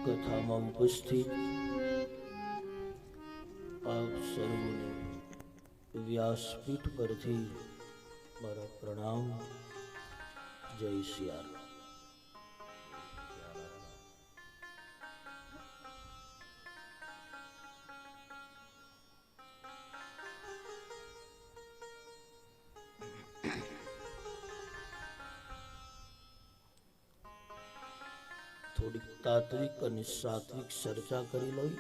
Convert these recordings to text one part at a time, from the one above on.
કથામાં ઉપસ્થિત આપ સર્વોને વ્યાસપીઠ પરથી મારા પ્રણામ. જય સિયારામ. થોડીક તાત્વિક અને સાત્વિક ચર્ચા કરી લઈ.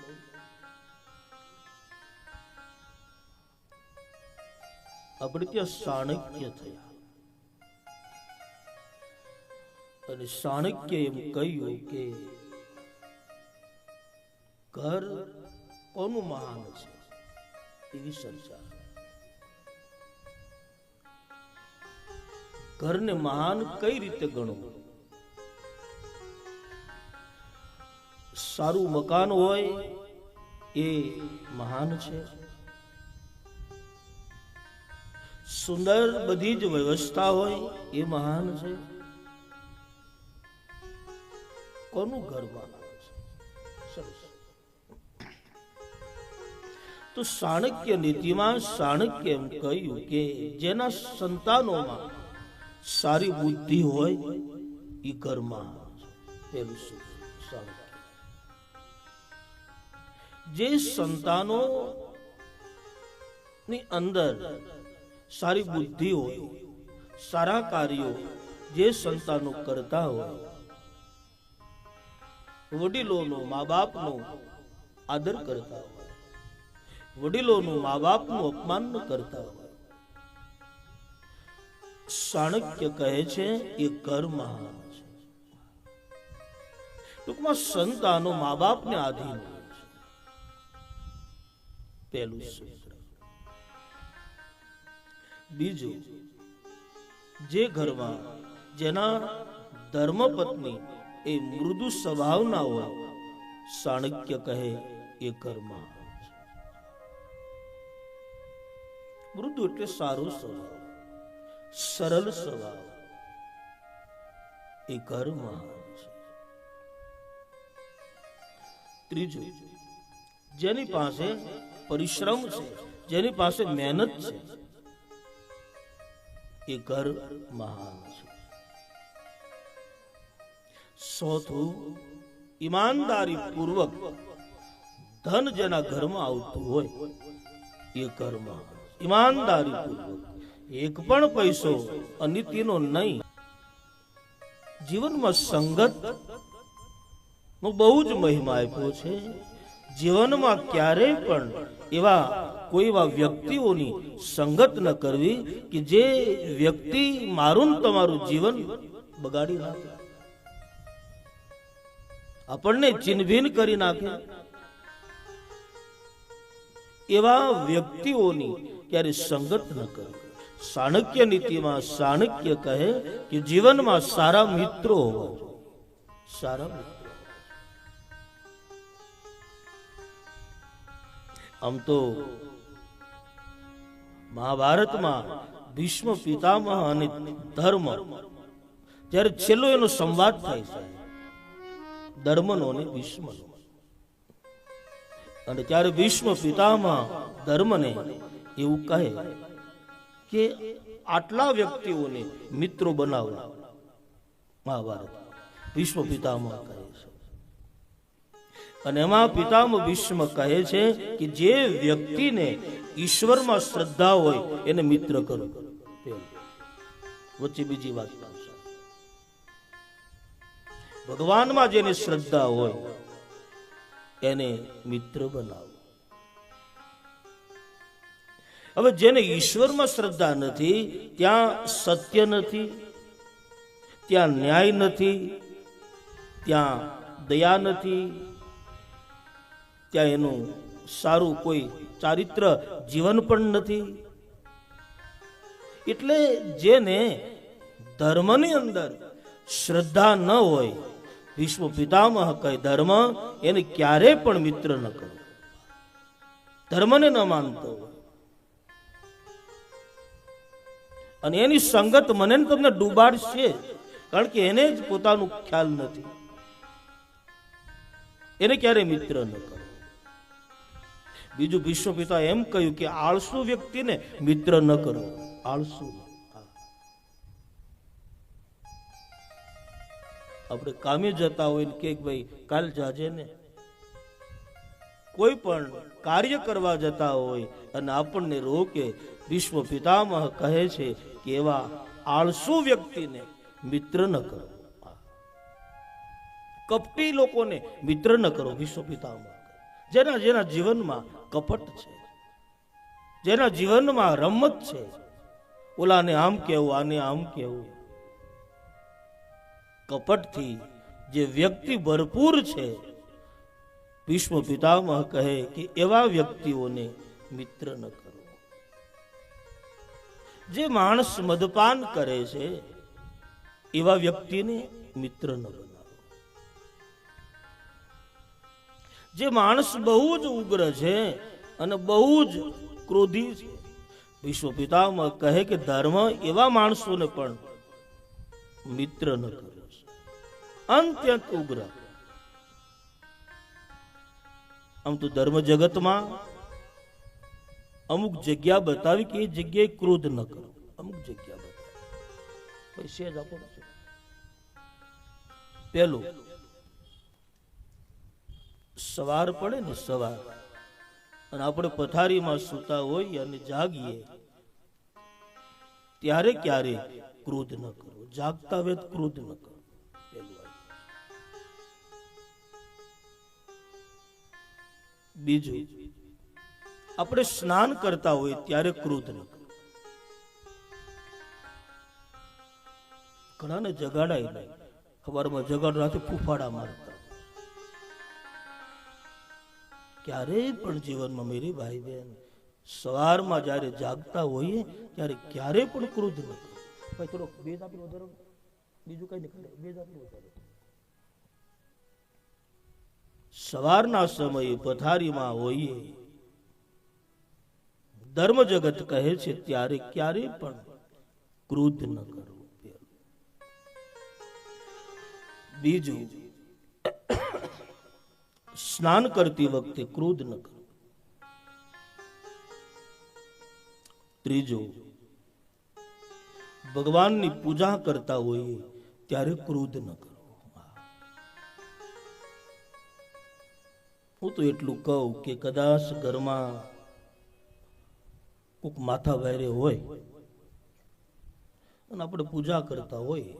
આપણે ત્યાં ચાણક્ય થયા અને ચાણક્ય એમ કહ્યું કે ઘર કોનું મહાન છે એવી ચર્ચા. ઘરને મહાન કઈ રીતે ગણવું? સારું મકાન હોય એ મહાન છે, સુંદર બધી જ વ્યવસ્થા હોય એ મહાન છે. કોનું ઘર મહાન છે? સરસ. તો ચાણક્ય નીતિમાં ચાણક્ય એમ કહ્યું કે જેના સંતાનોમાં સારી બુદ્ધિ હોય એ ઘર મહાન છે. પેલું ચાણક્ય. જે સંતાનો ની અંદર સારી બુદ્ધિ હોય, સારા કાર્યો જે સંતાનો કરતા હોય, વડીલોનો મા બાપનો આદર કરતા હોય, વડીલોનું મા બાપનું અપમાન ન કરતા હોય, ચાણક્ય કહે છે એ ઘર મહાન છે. ટૂંકમાં સંતાનો મા બાપને આધીન. પહેલું સૂત્ર. બીજું, જે ઘરમાં જેના ધર્મપત્ની એ મૃદુ સ્વભાવના હોય, ચાણક્ય કહે એ ઘરમાં. મૃદુ એટલે સારો સ્વભાવ, સરળ સ્વભાવ, એ ઘરમાં છે. ત્રીજું, જેની પાસે પરિશ્રમ છે, જેની પાસે મહેનત છે, એ ઘર મહાન છે. ચોથું, ઈમાનદારી પૂર્વક ધન જેના ઘરમાં આવતું હોય એ ઘર મહાન. ઈમાનદારી પૂર્વક એક પણ પૈસો અનિતિનો નહીં. જીવનમાં સંગત નો બહુ જ મહિમા આપ્યો છે. જીવનમાં ક્યારેય પણ કોઈ એવા વ્યક્તિઓની સંગત ન કરવી કે જે વ્યક્તિ મારું તમારું જીવન બગાડી નાખે, આપણને ચિન્હભિન્ન કરી નાખે. એવા વ્યક્તિઓની ક્યારે સંગત ન કરવી. ચાણક્ય નીતિમાં ચાણક્ય કહે કે જીવનમાં સારા મિત્રો હોવા જોઈએ. સારા મિત્રો. આમ તો મહાભારતમાં ભીષ્મ પિતામહ અને ધર્મ જ્યારે છેલ્લો એનો સંવાદ થાય છે, ધર્મનો અને ભીષ્મનો, અને ત્યારે ભીષ્મ પિતામહ ધર્મને એવું કહે કે આટલા વ્યક્તિઓને મિત્રો બનાવવા. મહાભારત ભીષ્મ પિતામહ કહે છે. અને એમાં પિતામહ ભીષ્મ કહે છે કે જે વ્યક્તિને ઈશ્વરમાં શ્રદ્ધા હોય એને મિત્ર કરો. વચ્ચે બીજી વાત, ભગવાનમાં જેને શ્રદ્ધા હોય એને મિત્ર બનાવો. હવે જેને ઈશ્વરમાં શ્રદ્ધા નથી, ત્યાં સત્ય નથી, ત્યાં ન્યાય નથી, ત્યાં દયા નથી, ત્યાં એનું સારું કોઈ ચારિત્ર જીવન પણ નથી. એટલે જેને ધર્મની અંદર શ્રદ્ધા ન હોય, ભીષ્મ પિતામહ કહે ધર્મ એને ક્યારેય પણ મિત્ર ન કરો. ધર્મને ન માનતો હોય અને એની સંગત મને તમને ડૂબાડશે, કારણ કે એને જ પોતાનું ખ્યાલ નથી. એને ક્યારે મિત્ર ન કરો. બીજું વિશ્વ પિતા એમ કહ્યું કે આળસુ વ્યક્તિને મિત્ર ન કરો. આળસુ આપણે કામે જતા હોય ને કે ભાઈ કાલ જાજે ને, કોઈ પણ કાર્ય કરવા જતા હોય અને આપણને રોકે, વિશ્વ પિતામહ કહે છે કે એવા આળસુ વ્યક્તિને મિત્ર ન કરો. કપટી લોકોને મિત્ર ન કરો. વિશ્વ પિતામહ જેના જીવનમાં કપટ છે, જેના જીવનમાં રમત છે, ઓલાને આમ કેવું, આને આમ કેવું, કપટથી જે વ્યક્તિ ભરપૂર છે, વિશ્વ પિતામહ કહે કે એવા વ્યક્તિઓને મિત્ર ન કરો. જે માણસ મદપાન કરે છે એવા વ્યક્તિને મિત્ર ન બનાવો. જે માણસ બહુ જ ઉગ્ર છે અને બહુ જ ક્રોધી છે, વિશ્વ પિતામહ કહે કે ધર્મ એવા માણસોને પણ મિત્ર ન કરો. અત્યંત ઉગ્ર. આમ તો ધર્મ જગતમાં અમુક જગ્યા બતાવી કે એ જગ્યાએ ક્રોધ ન કરો. અમુક જગ્યા બતાવી સેજ આપો. પેલું સવાર પડે ને, સવાર, અને આપણે પથારીમાં સૂતા હોઈએ અને જાગીએ ત્યારે ક્યારે ક્રોધ ન કરો. જાગતા વેત ક્રોધ ન કરો. બીજું, આપણે સ્નાન કરતા હોય ત્યારે ક્રોધ ન કરો. ઘણાને જગાડાય નહીં, ખબરમાં જગાડ રાખે ફૂફાડા મારતા. ક્યારેય પણ જીવનમાં મેરી ભાઈ બહેન સવારમાં જયારે જાગતા હોઈએ ત્યારે ક્યારેય પણ ક્રોધ ન કરો. ભાઈ થોડો બેજ આપી વધારો, બીજું કઈ નહીં, બેજ આપી વધારો. સવારના સમયે પથારીમાં હોઈએ, ધર્મ જગત કહે છે ત્યારે ક્યારેય પણ ક્રોધ ન કરો. બીજું, સ્નાન કરતી વખતે ક્રોધ ન કરો. ત્રીજું, ભગવાનની પૂજા કરતા હોઈએ ત્યારે ક્રોધ ન કરો. હું તો એટલું કહું કે કદાચ ઘરમાં કોઈક માથા ભારે હોય અને આપણે પૂજા કરતા હોય,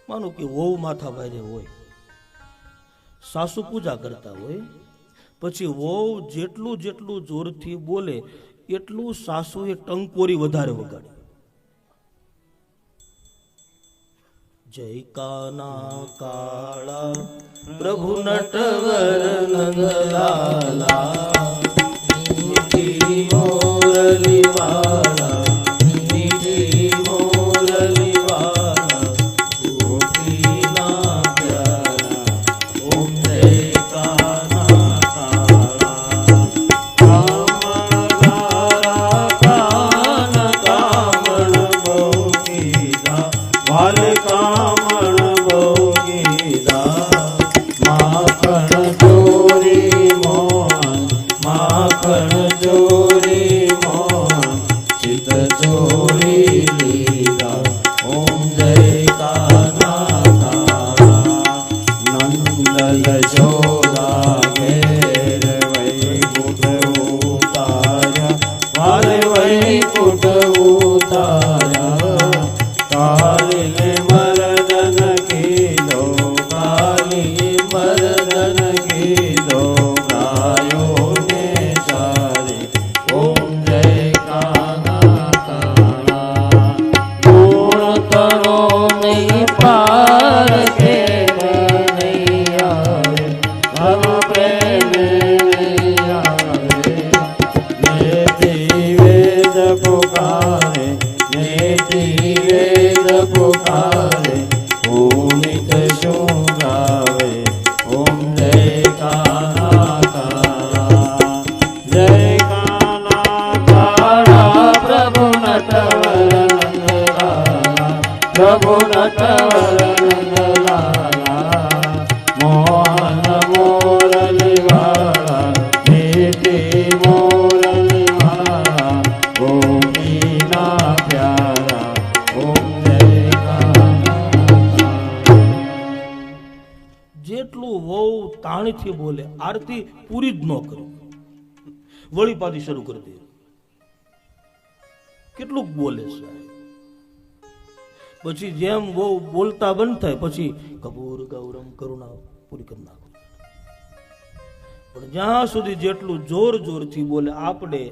માનો કે વહુ માથા ભારે હોય, સાસુ પૂજા કરતા હોય, પછી વહુ જેટલું જેટલું જોરથી બોલે એટલું સાસુએ ટંકોરી વધારે વગાડે. જય કાના કાળા પ્રભુ નટવર નંદલાલા, મીઠી મોરલી વાલા, મીઠી મોરલી વાલા, ગોપીના પ્યારા, ઓમ જય કાના કાળા. કામળગારા કાન કામળ બહુ કીધા, વાલ કામળ બહુ કીધા, માખણ ચોરી મોહન, માખણ ચોરી મોહન, ચિત જેટલું વહુ તાણથી બોલે આરતી પૂરી જ ન કરી, વળી પાછી શરૂ કરી દે. કેટલુંક બોલે સાહેબ. પછી જેમ બહુ બોલતા બંધ થાય પછી કપૂર ગૌરમ કરુણા પૂરી કરી નાખો. પણ જ્યાં સુધી જેટલું જોર જોરથી બોલે આપણે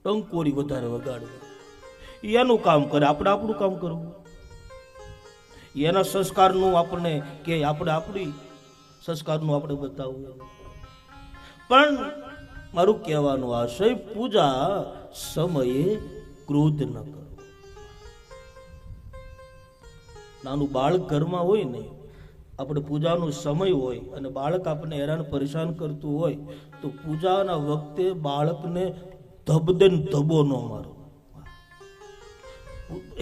ટંકોરી વધારે વગાડે, એનું કામ કરે, આપણે આપણું કામ કરવું. એના સંસ્કારનું આપણને કે આપણે આપણી સંસ્કારનું આપણે બતાવવું. પણ મારું કહેવાનું આશય, પૂજા સમયે ક્રોધ ન કરો. નાનું બાળક ઘરમાં હોય ને, આપણે પૂજાનો સમય હોય અને બાળક આપણને હેરાન પરેશાન કરતું હોય તો પૂજાના વખતે બાળકને ધબદે ધબો ન મારો.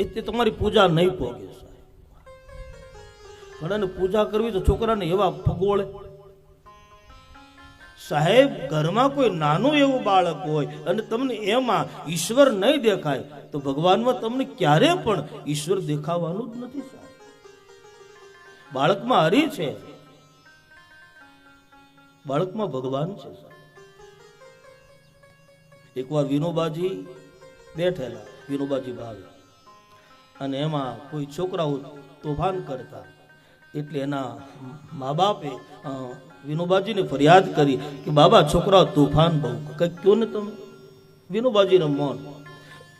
એ તમારી પૂજા નહીં પોગે. ઘણાને પૂજા કરવી તો છોકરાને એવા ફગોળે. સાહેબ, ઘરમાં કોઈ નાનું એવું બાળક હોય અને તમને એમાં ઈશ્વર નહીં દેખાય તો ભગવાનમાં તમને ક્યારે પણ ઈશ્વર દેખાવાનું જ નથી. સાહેબ, બાળકમાં હરી છે, બાળકમાં ભગવાન છે. એકવાર વિનોબાજી બેઠેલા, વિનોબાજી ભાવે, અને એમાં કોઈ છોકરાઓ તોફાન કરતા, એટલે એના મા બાપે વિનોબાજીને ફરિયાદ કરી કે બાબા છોકરાઓ તોફાન બહુ, કંઈક કયો ને તમે. વિનોબાજીને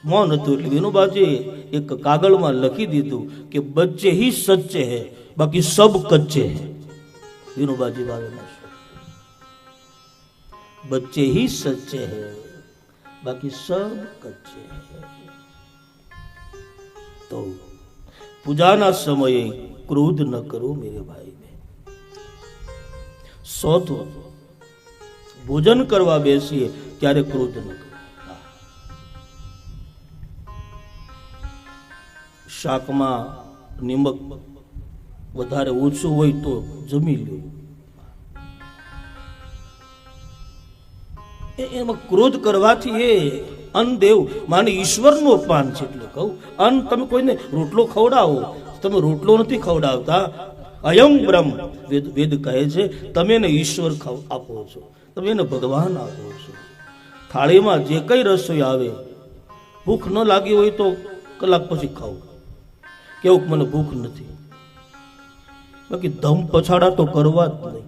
મૌન હતું. એટલે વિનોબાજીએ એક કાગળમાં લખી દીધું કે બચ્ચે હી સચ્ચે હૈ, બાકી સબ કચ્ચે હૈ. વિનોબાજી ભાવેના બચ્ચે હી સચ્ચે હૈ, બાકી સબ કચ્ચે હૈ. તો પૂજાના સમયે ક્રોધ ન કરો મેરે ભાઈ ને. ચોથું, ભોજન કરવા બેસીએ ત્યારે ક્રોધ ન કરો. શાકમાં નિમક વધારે ઓછું હોય તો જમી લો. એમાં ક્રોધ કરવાથી એ અન્નદેવ માને ઈશ્વરનું અપમાન છે. એટલે કહું, અન્ન તમે કોઈને રોટલો ખવડાવો, તમે રોટલો નથી ખવડાવતા. અયમ બ્રહ્મ, વેદ કહે છે, તમે એને ઈશ્વર આપો છો, તમે એને ભગવાન આપો છો. થાળીમાં જે કઈ રસોઈ આવે, ભૂખ ન લાગી હોય તો કલાક પછી ખાવ, કેવું મને ભૂખ નથી. બાકી ધમ પછાડા તો કરવા જ નહીં.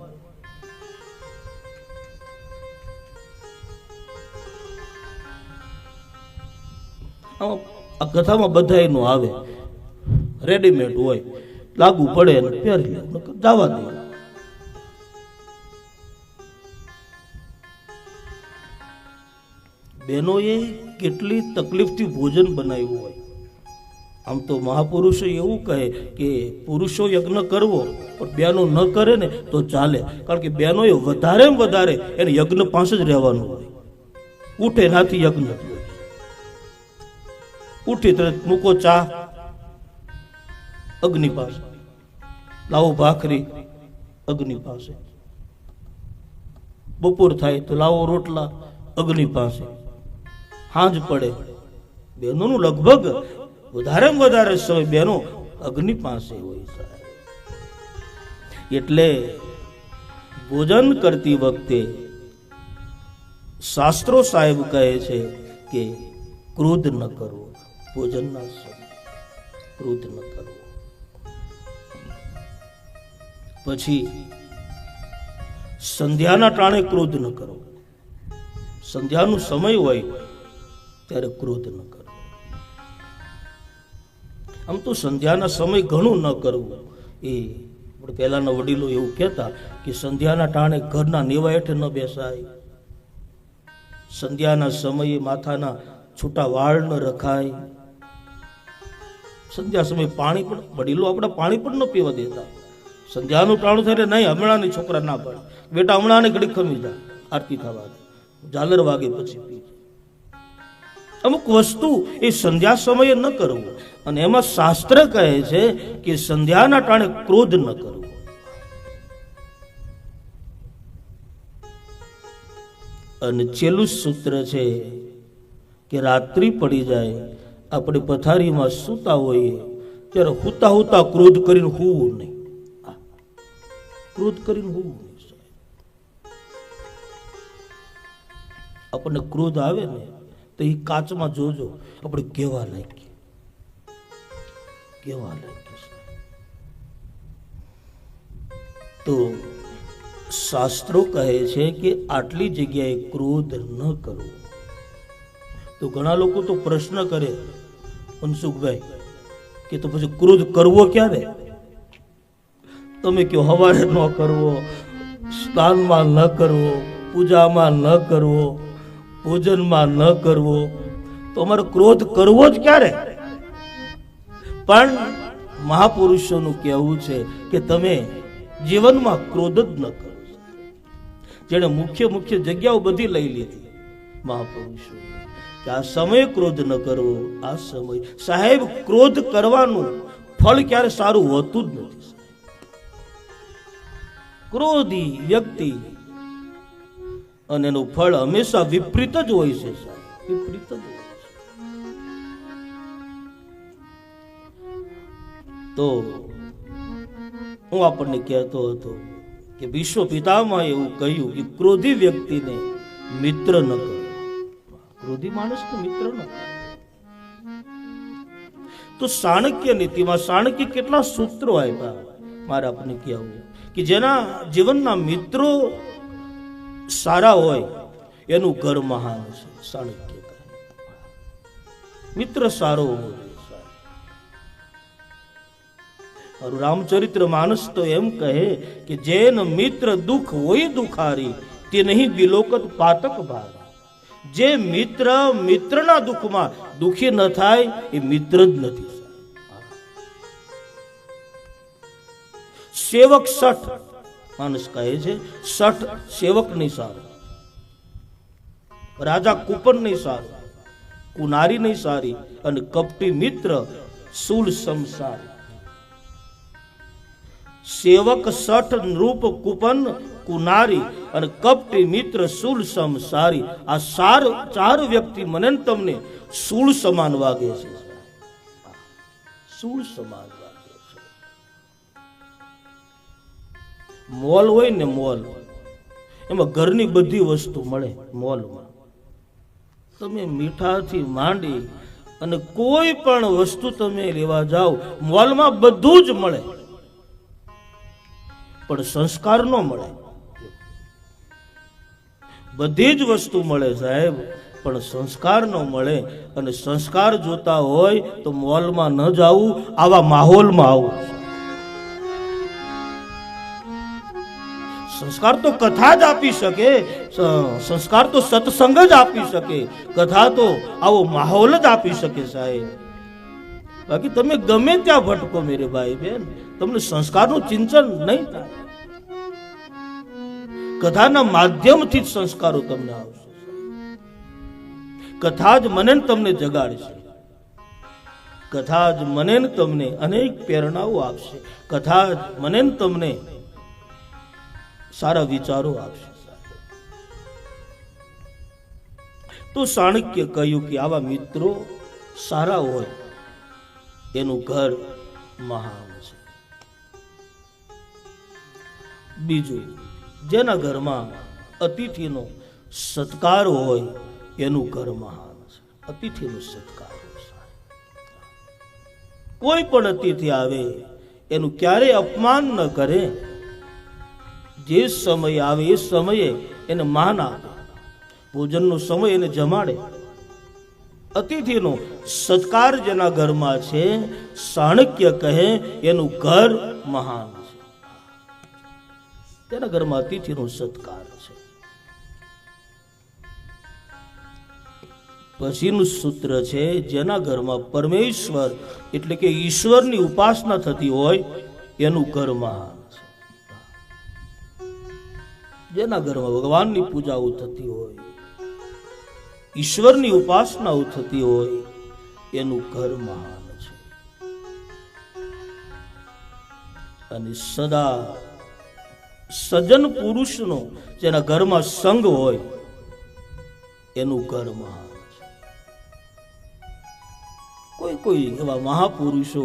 આ કથામાં બધાયનું આવે, રેડીમેડ હોય, લાગુ પડે ને પહેરી લે, જવા દે. બહેનોએ કેટલી તકલીફથી ભોજન બનાવ્યું હોય. આમ તો મહાપુરુષો એવું કહે કે પુરુષો યજ્ઞ કરવો, પણ બહેનો ન કરે ને તો ચાલે. કારણ કે બહેનોએ વધારે એને યજ્ઞ પાસે જ રહેવાનું હોય. ઉઠે નાથી યજ્ઞ, ઉઠી તરત મૂકો ચા અગ્નિ પાસે, લાવો ભાખરી અગ્નિ પાસે, બપોર થાય તો લાવો રોટલા અગ્નિ પાસે, સાંજ પડે. બહેનોનું લગભગ વધારે સમય બહેનો અગ્નિ પાસે હોય. એટલે ભોજન કરતી વખતે શાસ્ત્રો સાહેબ કહે છે કે ક્રોધ ન કરવો. ભોજનના સમય ક્રોધ ન કરવો. પછી સંધ્યાના ટાણે ક્રોધ ન કરો. સંધ્યાનો સમય હોય ત્યારે ક્રોધ ન કરો. આમ તો સંધ્યાના સમય ઘણું ન કરવું. એ પહેલાના વડીલો એવું કહેતા કે સંધ્યાના ટાણે ઘરના નેવા હેઠે ન બેસાય, સંધ્યાના સમયે માથાના છૂટા વાળ ન રખાય, સંધ્યા સમયે પાણી પણ, વડીલો આપણા પાણી પણ ન પીવા દેતા. સંધ્યાનું ટાણું થાય નહીં, હમણાંની છોકરા ના પડે, બેટા હમણાં ઘડી ખમી જા, આરતી થવા દે, ઝાલર વાગે પછી પી. અમુક વસ્તુ એ સંધ્યા સમયે ન કરવું. અને એમાં શાસ્ત્ર કહે છે કે સંધ્યાના ટાણે ક્રોધ ન કરવો. અને છેલ્લું સૂત્ર છે કે રાત્રિ પડી જાય, આપણે પથારીમાં સૂતા હોઈએ ત્યારે હુતા ક્રોધ કરીને હોવું નહીં. ક્રોધ કરીને હોવું નહીં. આપણને ક્રોધ આવે ને તો એ કાચમાં જોજો આપણે કેવા લાગીએ. તો શાસ્ત્રો કહે છે કે આટલી જગ્યાએ ક્રોધ ન કરવો. તો ઘણા લોકો તો પ્રશ્ન કરે, મનસુખભાઈ કે તો પછી ક્રોધ કરવો ક્યારે? તમે કહો હવારે ન કરવો, સ્નાનમાં ન કરવો, પૂજામાં ન કરવો, ભોજનમાં ન કરવો, તો અમારે ક્રોધ કરવો જ ક્યારે? પણ મહાપુરુષોનું કહેવું છે કે તમે જીવનમાં ક્રોધ જ ન કરો. જેણે મુખ્ય જગ્યાઓ બધી લઈ લીધી મહાપુરુષો કે આ સમયે ક્રોધ ન કરવો. આ સમય સાહેબ ક્રોધ કરવાનું ફળ ક્યારે સારું હોતું જ નથી. ક્રોધી વ્યક્તિ અને એનું ફળ હંમેશા વિપરીત જ હોય છે. વિપરીત જ હોય છે. તો હું આપણને કહેતો હતો કે વિશ્વ પિતામાં એવું કહ્યું કે ક્રોધી વ્યક્તિને મિત્ર ન કરો. ક્રોધી માણસને મિત્ર ન કરો. તો ચાણક્ય નીતિમાં ચાણક્ય કેટલા સૂત્રો આપ્યા મારે આપણને કહેવું કે જેના જીવનના મિત્રો સારા હોય એનું ઘર મહાન છે. ચાણક્ય કહે મિત્ર સારો હોય. રામચરિત્ર માનસ તો એમ કહે કે જેન મિત્ર દુઃખ હોય દુખારી તે નહીં બિલોકત પાતક ભાર. જે મિત્રના દુઃખમાં દુઃખી ન થાય એ મિત્ર જ નથી. સેવક સઠ માણસ કહે છે, સઠ સેવક નહીં સારું, રાજા કુપન નહીં સારું, કુનારી નહીં સારી, અને કપટી મિત્ર શૂલ સંસારી. સેવક સઠ નૃપ કુપન કુનારી અને કપટી મિત્ર શૂલ સંસારી. આ ચાર વ્યક્તિ મને તમને શૂળ સમાન વાગે છે. શૂળ સમાન વાગે છે. મોલ હોય ને મોલ, એમાં ઘરની બધી વસ્તુ મળે. મોલમાં તમે મીઠાથી માંડી અને કોઈ પણ વસ્તુ તમે લેવા જાઓ મોલમાં બધું જ મળે, પણ સંસ્કાર ન મળે. બધી જ વસ્તુ મળે સાહેબ, પણ સંસ્કાર ન મળે. અને સંસ્કાર જોતા હોય તો મોલમાં ન જાવું, આવા માહોલમાં આવું. સંસ્કાર તો કથા જ આપી શકે, સંસ્કાર તો સત્સંગ જ આપી શકે, કથા તો આવો માહોલ જ આપી શકે સાહેબ. બાકી તમે ગમે ત્યાં ભટકો મેરે ભાઈ બહેન, તમને સંસ્કારનું ચિંતન નહીં થાય. કથાના માધ્યમથી જ સંસ્કારો તમને આવશે. કથા જ મને તમને જગાડશે. કથા જ મને તમને અનેક પ્રેરણાઓ આપશે. કથા જ મને તમને સારા વિચારો આપશે. તો ચાણક્ય કહ્યું કે આવા મિત્રો સારા હોય એનું ઘર મહાન છે. બીજું, જેના ઘરમાં અતિથિનો સત્કાર હોય એનું ઘર મહાન છે. અતિથિનો સત્કાર. કોઈ પણ અતિથિ આવે એનું ક્યારેય અપમાન ન કરે. જે સમય આવે એ સમયે એને માન આપે. ભોજનનો સમય એને જમાડે. અતિથિનો સત્કાર જેના ઘરમાં છે, ચાણક્ય કહે એનું ઘર મહાન છે. તેના ઘરમાં અતિથિનો સત્કાર છે. પછીનું સૂત્ર છે, જેના ઘરમાં પરમેશ્વર એટલે કે ઈશ્વરની ઉપાસના થતી હોય એનું ઘર મહાન છે. જેના ઘરમાં ભગવાનની પૂજાઓ થતી હોય, ઈશ્વરની ઉપાસનાઓ થતી હોય એનું ઘર મહાન છે. અને સદા સજ્જન પુરુષનો જેના ઘરમાં સંગ હોય એનું ઘર મહાન છે. કોઈ એવા મહાપુરુષો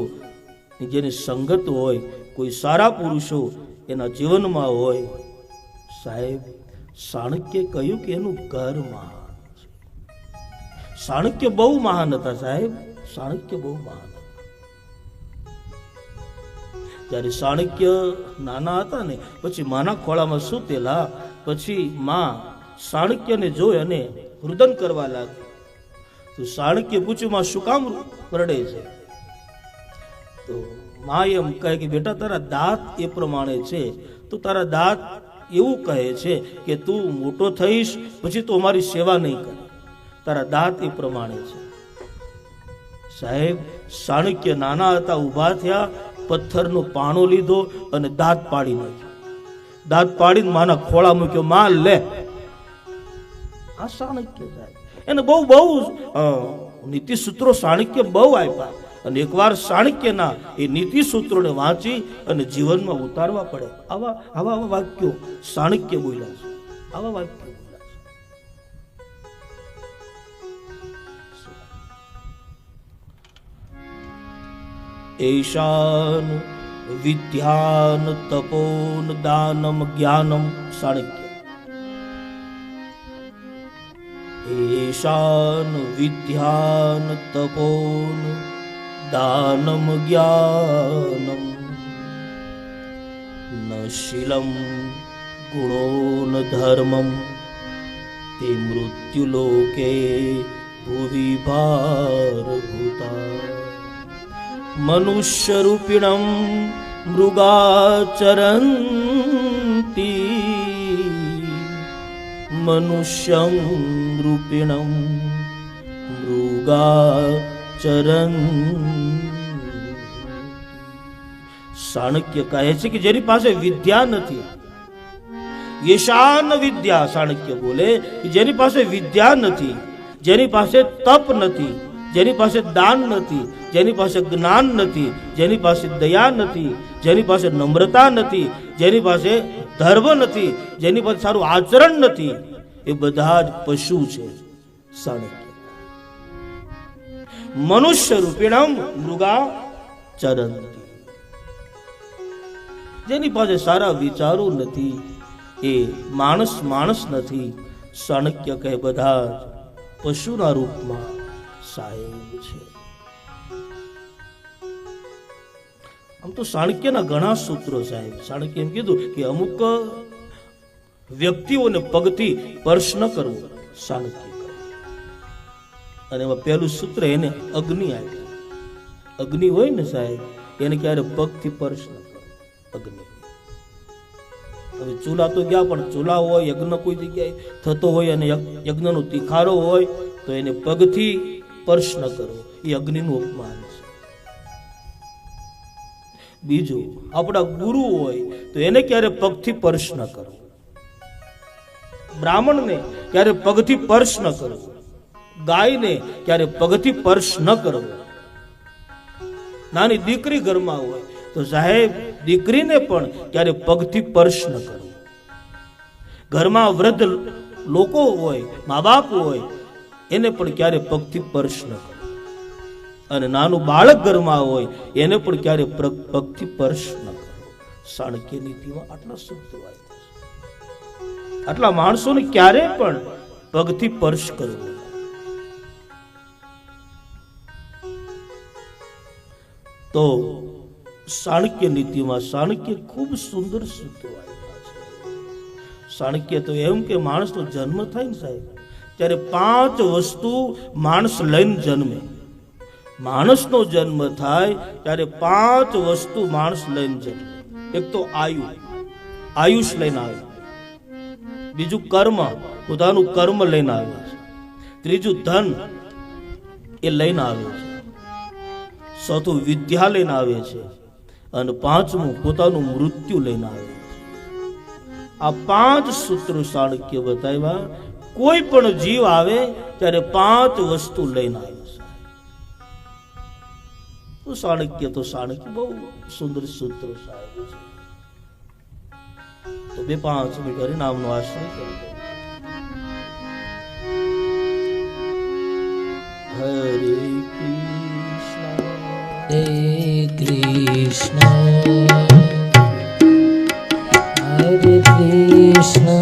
જેની સંગત હોય, કોઈ સારા પુરુષો એના જીવનમાં હોય, સાહેબ ચાણક્ય કહ્યું કે એનું ઘર મહાન છે. ચાણક્ય બહુ મહાન હતા સાહેબ, ચાણક્ય બહુ મહાન હતા. જ્યારે ચાણક્ય નાના હતા ને, પછી માના ખોળામાં સૂતેલા, પછી માં ચાણક્યને જોઈ અને રુદન કરવા લાગી. તો ચાણક્ય પૂછ્યું, માં શું કામ રડે છે? તો માં એમ કહે કે બેટા તારા દાંત એ પ્રમાણે છે, તો તારા દાંત એવું કહે છે કે તું મોટો થઈશ પછી તું અમારી સેવા નહીં કરે, તારા દાંત એ પ્રમાણે છે. સાહેબ ચાણક્ય નાના હતા, ઊભા થયા, પથ્થરનો પાણો લીધો અને દાંત પાડી નાખ્યો. દાંત પાડીને માના ખોળા મૂક્યો, માં લે. આ ચાણક્ય સાહેબ, એને બહુ બહુ નીતિ સૂત્રો ચાણક્ય બહુ આપ્યા, અને એકવાર ચાણક્યના એ નીતિ સૂત્રોને વાંચી અને જીવનમાં ઉતારવા પડે. આવા આવા આવા વાક્યો ચાણક્ય બોલ્યા છે, આવા વાક્યો બોલ્યા છે. એશાન વિદ્યાન તપોન દાનમ જ્ઞાનમ ચાણક્ય. એશાન વિદ્યાન તપોન દાનમ જ્ઞાનમ ન શીલમ ગુણો ન ધર્મમ તે મૃત્યુલોકે ભુવિ ભારભૂતા મનુષ્યરૂપિણમ મૃગાચરંતી મનુષ્યં રૂપિણમ મૃગાચરં. ચાણક્ય કહે છે કે જેની પાસે વિદ્યા નથી, યેશાન વિદ્યા, ચાણક્ય બોલે કે જેની પાસે વિદ્યા નથી, જેની પાસે તપ નથી, જેની પાસે દાન નથી, જેની પાસે જ્ઞાન નથી, જેની પાસે દયા નથી, જેની પાસે નમ્રતા નથી, જેની પાસે ધર્મ નથી, જેની પાસે સારું આચરણ નથી, એ બધા જ પશુ છે. ચાણક્ય મનુષ્ય રૂપિણમ મૃગા ચરંતી, જેની પાસે સારા વિચારો નથી એ માણસ માણસ નથી. ચાણક્ય કહે બધા જ પશુના રૂપમાં સાહેબ છે. આમ તો ચાણક્યના ઘણા સૂત્રો સાહેબ. ચાણક્ય એમ કીધું કે અમુક વ્યક્તિઓને પગથી સ્પર્શ ન કરવો, ચાણક્ય કહે. અને એમાં પહેલું સૂત્ર એને અગ્નિ આપ્યું. અગ્નિ હોય ને સાહેબ, એને ક્યારે પગથી સ્પર્શ ન કરવો, અગ્નિ. હવે ચૂલા તો ગયા, પણ ચૂલા હોય, યજ્ઞ કોઈ જગ્યાએ થતો હોય અને યજ્ઞનો તિખારો હોય તો એને પગથી સ્પર્શ ન કરવો, એ અગ્નિનું અપમાન છે. બીજું, આપણા ગુરુ હોય તો એને ક્યારે પગથી સ્પર્શ ન કરવો, બ્રાહ્મણને ક્યારે પગથી સ્પર્શ ન કરવો, ગાયને ક્યારે પગથી સ્પર્શ ન કરવો. નાની દીકરી ઘરમાં હોય તો સાહેબ દીકરીને પણ ક્યારે પગથી સ્પર્શ ન કરવો. ઘરમાં વૃદ્ધ લોકો હોય, મા બાપ હોય, એને પણ ક્યારે પગથી સ્પર્શ ન કરવો. અને નાનું બાળક ઘરમાં હોય એને પણ ક્યારે પગથી સ્પર્શ ન કરવો. ચાણક્ય નીતિમાં આટલા સૂત્રો આવ્યા છે. આટલા માણસોને ક્યારે પણ પગથી સ્પર્શ કરવો. તો ચાણક્ય નીતિમાં ચાણક્ય ખૂબ સુંદર સૂત્રો આપ્યા છે. ચાણક્ય તો એમ કે માણસનો જન્મ થાય ને સાહેબ, ત્યારે 5 વસ્તુ માણસ લઈને જન્મે. માણસનો જન્મ થાય ત્યારે 5 વસ્તુ માણસ લઈને જન્મે. એક તો આયુષ લઈને આવે. બીજું કર્મ, પોતાનું કર્મ લઈને આવે છે. ત્રીજું ધન એ લઈને આવે છે. ચોથું વિદ્યા લઈને આવે છે. અને 5મું પોતાનું મૃત્યુ લઈને આવે છે. આ 5 સૂત્રો ચાણક્ય બતાવ્યા. કોઈ પણ જીવ આવે ત્યારે 5 વસ્તુ લઈને આવે છે. તો ચાણક્ય બહુ સુંદર સૂત્રો સાહેબ છે. તો 2-5 મિનિટ હરિનામનો આશ્રય કરી દો. હરે કૃષ્ણ Hare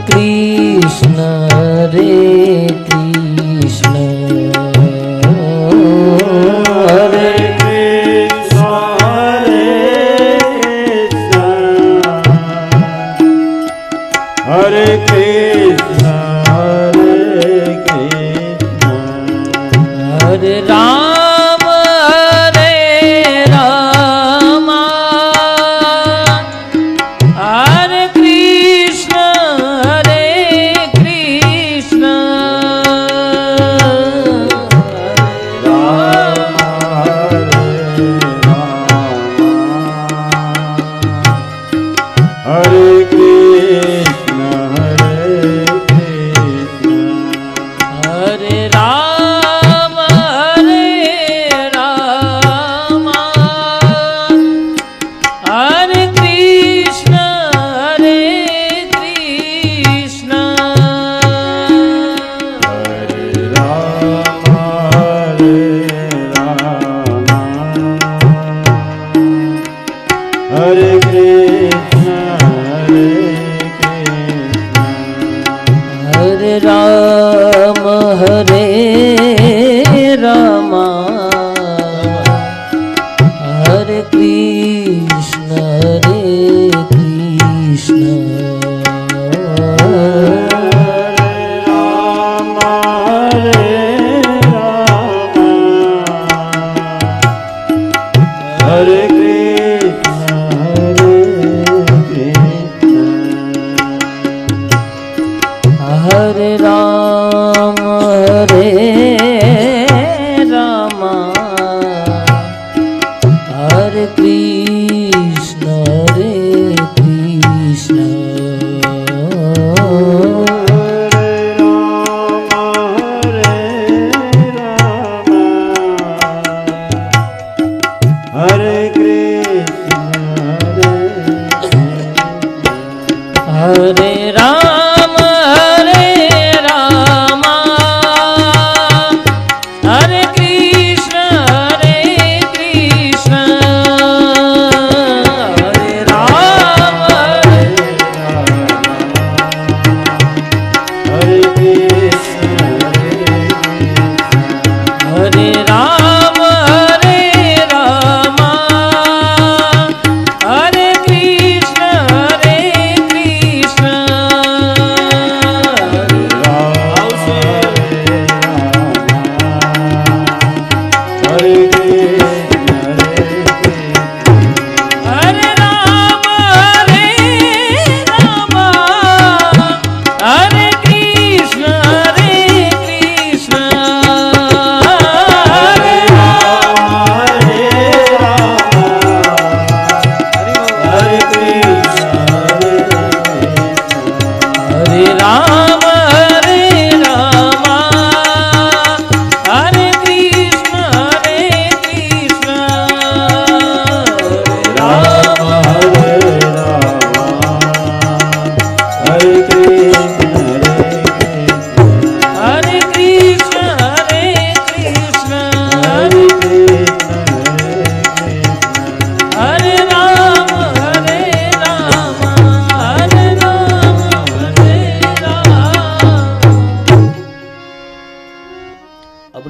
Krishna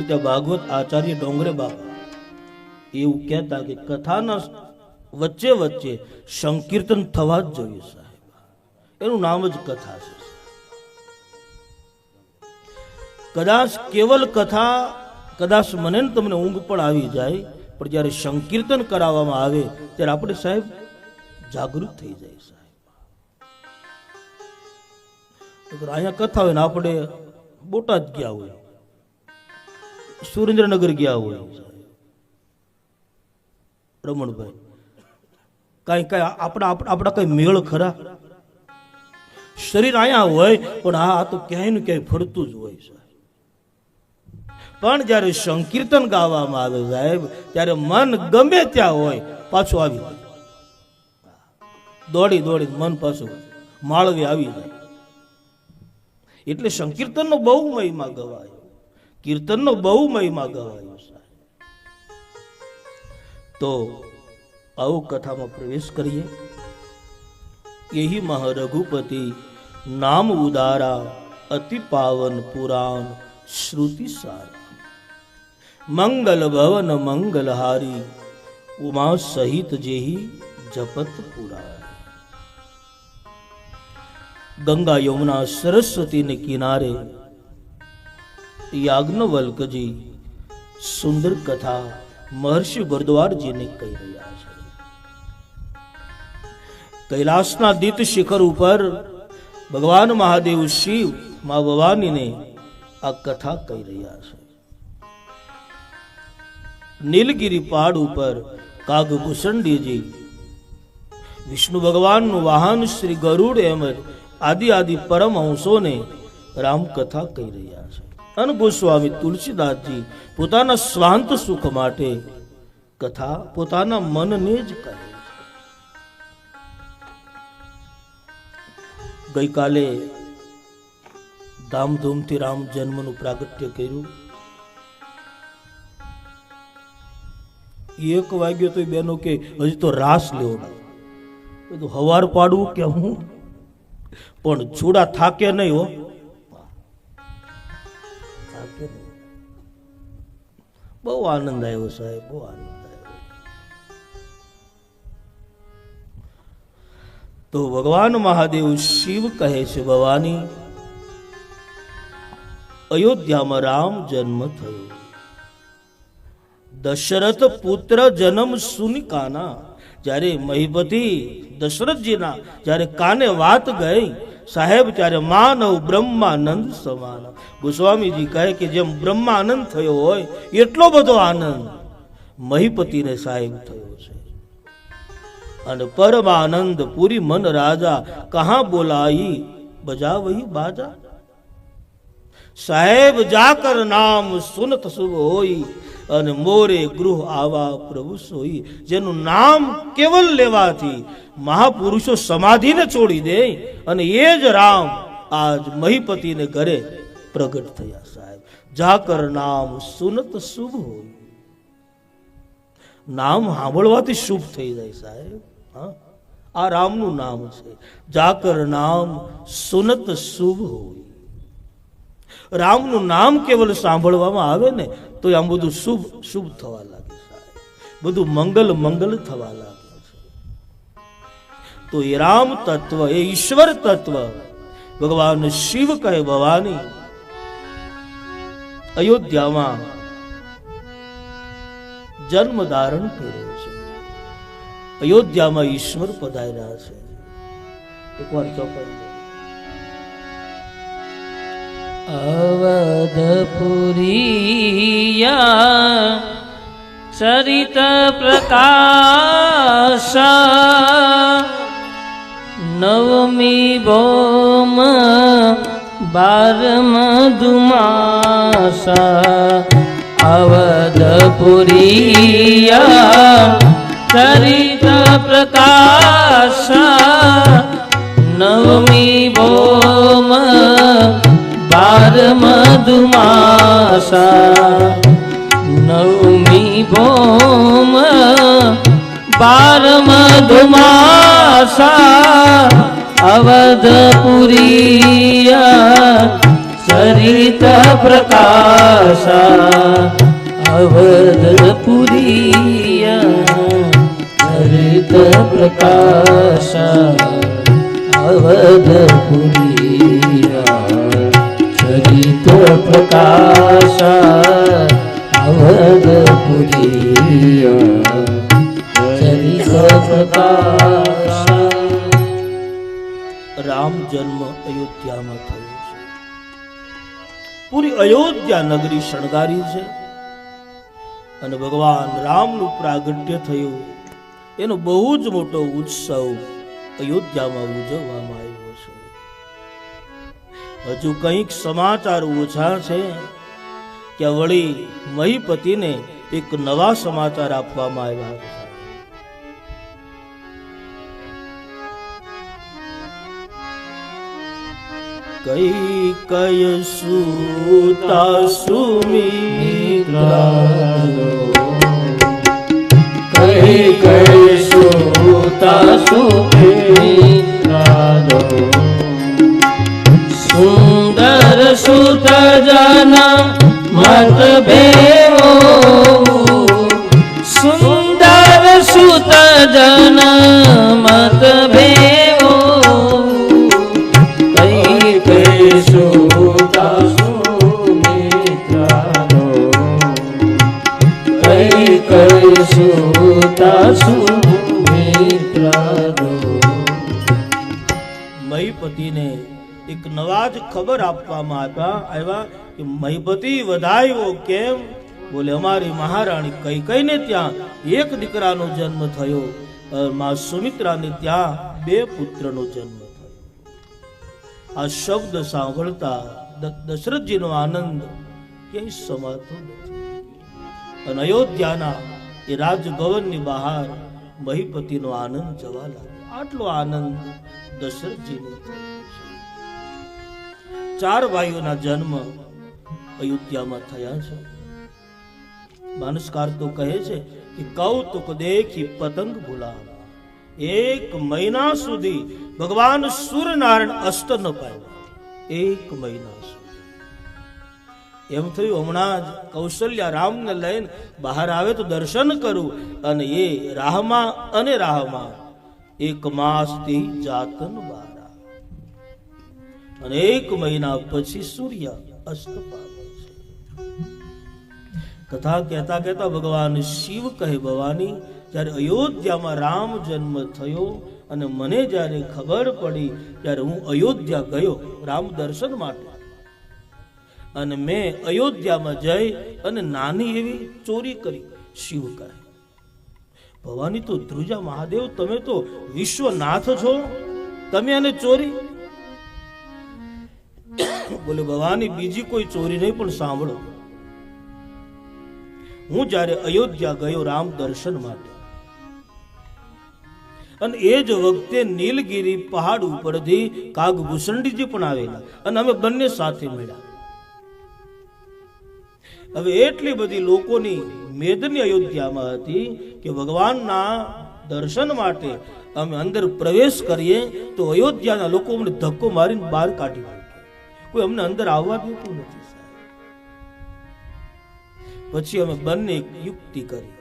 ત્યાં ભાગવત આચાર્ય ડોંગરે બાપા એવું કહેતા કે કથાના વચ્ચે વચ્ચે સંકીર્તન થવા જ જોઈએ સાહેબ. એનું નામ જ કથા છે. કદાચ કેવલ કથા, કદાચ મને ને તમને ઊંઘ પણ આવી જાય, પણ જ્યારે સંકીર્તન કરાવવામાં આવે ત્યારે આપણે સાહેબ જાગૃત થઈ જાય સાહેબ. અહીંયા કથા હોય ને આપણે બોટાદ ગયા હોય, સુરેન્દ્રનગર ગયા હોય, રમણભાઈ કઈ આપણા કઈ મેળ ખરા? શરીર અહીંયા હોય પણ આ તો ક્યાંય ને ક્યાંય ફરતું જ હોય સાહેબ. પણ જ્યારે સંકીર્તન ગાવામાં આવે સાહેબ, ત્યારે મન ગમે ત્યાં હોય પાછું આવી જાય, દોડી દોડી મન પાછું માળવે આવી જાય. એટલે સંકીર્તનનો બહુ મહિમા ગવાયો, કીર્તનનો બહુ મહિમા ગવાયો સાહેબ. તો આવો કથામાં પ્રવેશ કરીએ. यही मह रघुपति नाम उदारा अति पावन पुराण श्रुति सार मंगल भवन मंगलहारी उमा सहित जेहि जपत पुराण. गंगा यमुना सरस्वती ने किनारे याज्ञवल्क जी सुंदर कथा महर्षि भरद्वाज जी ने कही રહ્યા છે. कैलाशना दीत शिखर ऊपर भगवान महादेव शिव मां भवानी ने आ कथा कही રહ્યા છે. नीलगिरी पहाड़ ऊपर कागभूषणी जी विष्णु भगवान नु वाहन श्री गरुड़ एमज आदि आदि परमहंसों ने राम कथा कही રહ્યા છે. અન ગોસ્વામી તુલસીદાસજી પોતાના સ્વાંત સુખ માટે કથા પોતાના મનને જ કહે છે. ગઈકાલે ધામધૂમથી રામ જન્મનું પ્રાગટ્ય કર્યું. 1 વાગ્યો તો બેનો કે હજી તો રાસ લેવો, બધું હવાર પાડવું કે હું, પણ છોડા થાકે નહીં હો, બહુ આનંદ આવ્યો સાહેબ, બહુ આનંદ આવ્યો. તો ભગવાન મહાદેવ શિવ કહે છે, ભવાની અયોધ્યામાં રામ જન્મ થયો, દશરથ પુત્ર જન્મ સુની કાના. જ્યારે મહિપતિ દશરથજીના જ્યારે કાને વાત ગઈ સાહેબ, ત્યારે માનવ બ્રહ્માનંદ સમાન. ગોસ્વામીજી કહે કે જેમ બ્રહ્માનંદ થયો હોય એટલો બધો આનંદ મહિપતિને સાહેબ થયો છે. અને પરમાનંદ પૂરી મન રાજા કહા બોલાઈ બજાવહી બાજા. સાહેબ જાકર નામ સુનત શુભ હોઈ અને મોરે ગૃહ આવા પ્રભુ સોઈ. જેનું નામ કેવલ લેવાથી મહાપુરુષો સમાધિને છોડી દે, અને એ જ રામ આજ મહિપતિને ઘરે પ્રગટ થયા સાહેબ. જાકર નામ સુનત શુભ હોય, નામ સાંભળવાથી શુભ થઈ જાય સાહેબ. આ રામનું નામ છે, જાકર નામ સુનત શુભ હોય. રામનું નામ કેવલ સાંભળવામાં આવે ને તો આમ બધું શુભ શુભ થવા લાગે સાહેબ, બધું મંગલ મંગલ થવા લાગે છે. તો એ રામ તત્વ, એ ઈશ્વર તત્વ ભગવાન શિવ કહે, ભવાની અયોધ્યામાં જન્મ ધારણ કર્યો છે. અયોધ્યામાં ઈશ્વર પધાર્યા છે. એકવાર ચોપાઈ અવધપુરીયા ચરિત પ્રકાશ નવમી ભૌમ 12 મધુમાસ. અવધપુરીયા ચરિત પ્રકાશ નવમી ભૌમ 12 મધુમાસ. નવમી ભૌમ 12 મધુમાસ. અવધપુરીયા ચરિત પ્રકાશ અવધપુરી ચરિત પ્રકાશ અવધપુરી ચરિત પ્રકાશ અવધપુરી ચરિત પ્રકાશ. રામ જન્મ અયોધ્યામાં થયો છે. પૂરી અયોધ્યા નગરી શણગારી છે અને ભગવાન રામનું પ્રાગટ્ય થયું એનો બહુ જ મોટો ઉત્સવ અયોધ્યામાં ઉજવવામાં આવ્યો છે. હજુ કંઈક સમાચાર ઓછા છે કે વળી મહીપતિને એક નવા સમાચાર આપવામાં આવ્યા છે. કઈ કય સુતા સુમિત્રા કઈ કઈ સુતા સુમિત્રા સુંદર સુત જન મત ભેવો સુંદર સુત જન મત ભેવો કઈ કઈ સુતા સુમિત્રા કઈ કઈ સુતા સુમિત્રા. મહીપતિને એક નવા જ ખબર આપવામાં આવ્યા કે મહીપતિ વધાયો કેમ? બોલે અમારી મહારાણી કઈ કઈને ત્યાં એક દીકરાનો જન્મ થયો, માં સુમિત્રાને ત્યાં 2 પુત્રનો જન્મ થયો. આ શબ્દ સાંભળતા દશરથજીનો આનંદ ક્યાંય સમાતો નથી અને અયોધ્યાના એ રાજભવનની બહાર મહીપતિનો આનંદ જવા લાગ્યો. આટલો આનંદ દશરથજીને થયો. 4 ભાઈઓના જન્મ અયોધ્યામાં થયા છે. માનસકાર તો કહે છે કે કૌતુક દેખી પતંગ ભૂલા. 1 મહિના સુધી ભગવાન સૂર્યનારાયણ અસ્ત ન પામ્યા. 1 મહિના સુધી એમ થયું હમણાં જ કૌશલ્યા રામને લઈને બહાર આવે તો દર્શન કરું, અને એ રાહમાં અને રાહમાં 1 માસથી જાતન બારા અને 1 મહિના પછી સૂર્ય અસ્ત પામે છે. કથા કહેતા કહેતા ભગવાન શિવ કહે ભવાની જ્યારે અયોધ્યામાં રામ જન્મ થયો અને મને જ્યારે ખબર પડી ત્યારે હું અયોધ્યા ગયો રામ દર્શન માટે, અને મેં અયોધ્યામાં જઈ અને નાની એવી ચોરી કરી. શિવ કહે ભવાની તો ધ્રુજા મહાદેવ તમે તો વિશ્વનાથ છો, તમે આને ચોરી? બોલે ભવાની બીજી કોઈ ચોરી નહીં, પણ સાંભળો. હું જ્યારે અયોધ્યા ગયો રામ દર્શન માટે, અને એ જ વખતે નીલગિરી પહાડ ઉપરથી કાગભૂષણજીજી પણ આવેલા અને અમે બંને સાથે મળ્યા. હવે એટલી બધી લોકોની મેદની અયોધ્યામાં હતી કે ભગવાનના દર્શન માટે અમે અંદર પ્રવેશ કરીએ તો અયોધ્યાના લોકો અમને ધક્કો મારીને બહાર કાઢી મૂકે. કોઈ અમને અંદર આવવા દેતું નથી. પછી અમે બંને યુક્તિ કરી.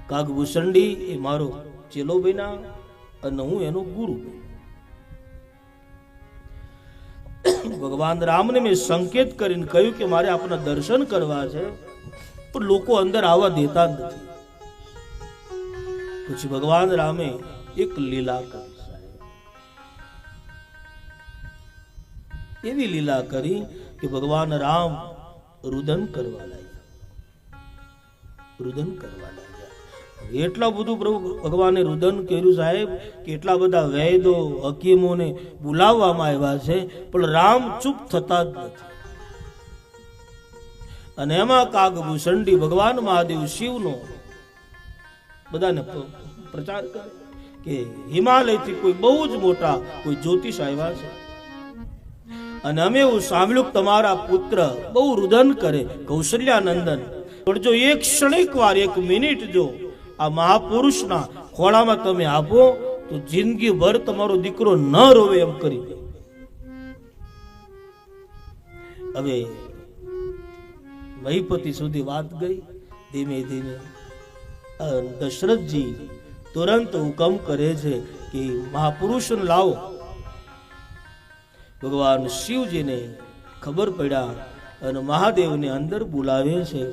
કાગભૂષણજી એ મારો ચેલો બન્યા અને હું એનો ગુરુ બન્યો. ભગવાન રામને મેં સંકેત કરીને કહ્યું કે મારે આપના દર્શન કરવા છે, પણ લોકો અંદર આવવા દેતા નથી. પછી ભગવાન રામે એક લીલા કરી. એવી લીલા કરી કે ભગવાન રામ રુદન કરવા લાગ્યા. એટલા બધું પ્રભુ ભગવાને રુદન કર્યું સાહેબ કે એટલા બધા વૈદો હકીમોને બોલાવવામાં આવ્યા છે, પણ રામ ચૂપ થતા જ નથી. અને એમાં કાગભૂષણજી ભગવાન મહાદેવ શિવનો બધાને પ્રચાર કરે કે હિમાલયથી કોઈ બહુ જ મોટા કોઈ જ્યોતિષ આવ્યા છે, અને અમે એવું સાંભળ્યું તમારા પુત્ર બહુ રુદન કરે કૌશલ્યાનંદન, પણ જો એક ક્ષણિક વાર 1 મિનિટ જો આ મહાપુરુષના ખોળામાં તમે આપો તો જિંદગી ભર તમારો દીકરો ન રોવે એમ કરી દે. હવે મહીપતિ સુધી વાત ગઈ. ધીમે ધીમે દશરથજી તુરંત હુકમ કરે છે કે મહાપુરુષને લાવો. ભગવાન શિવજીને ખબર પડ્યા અને મહાદેવને અંદર બોલાવે છે.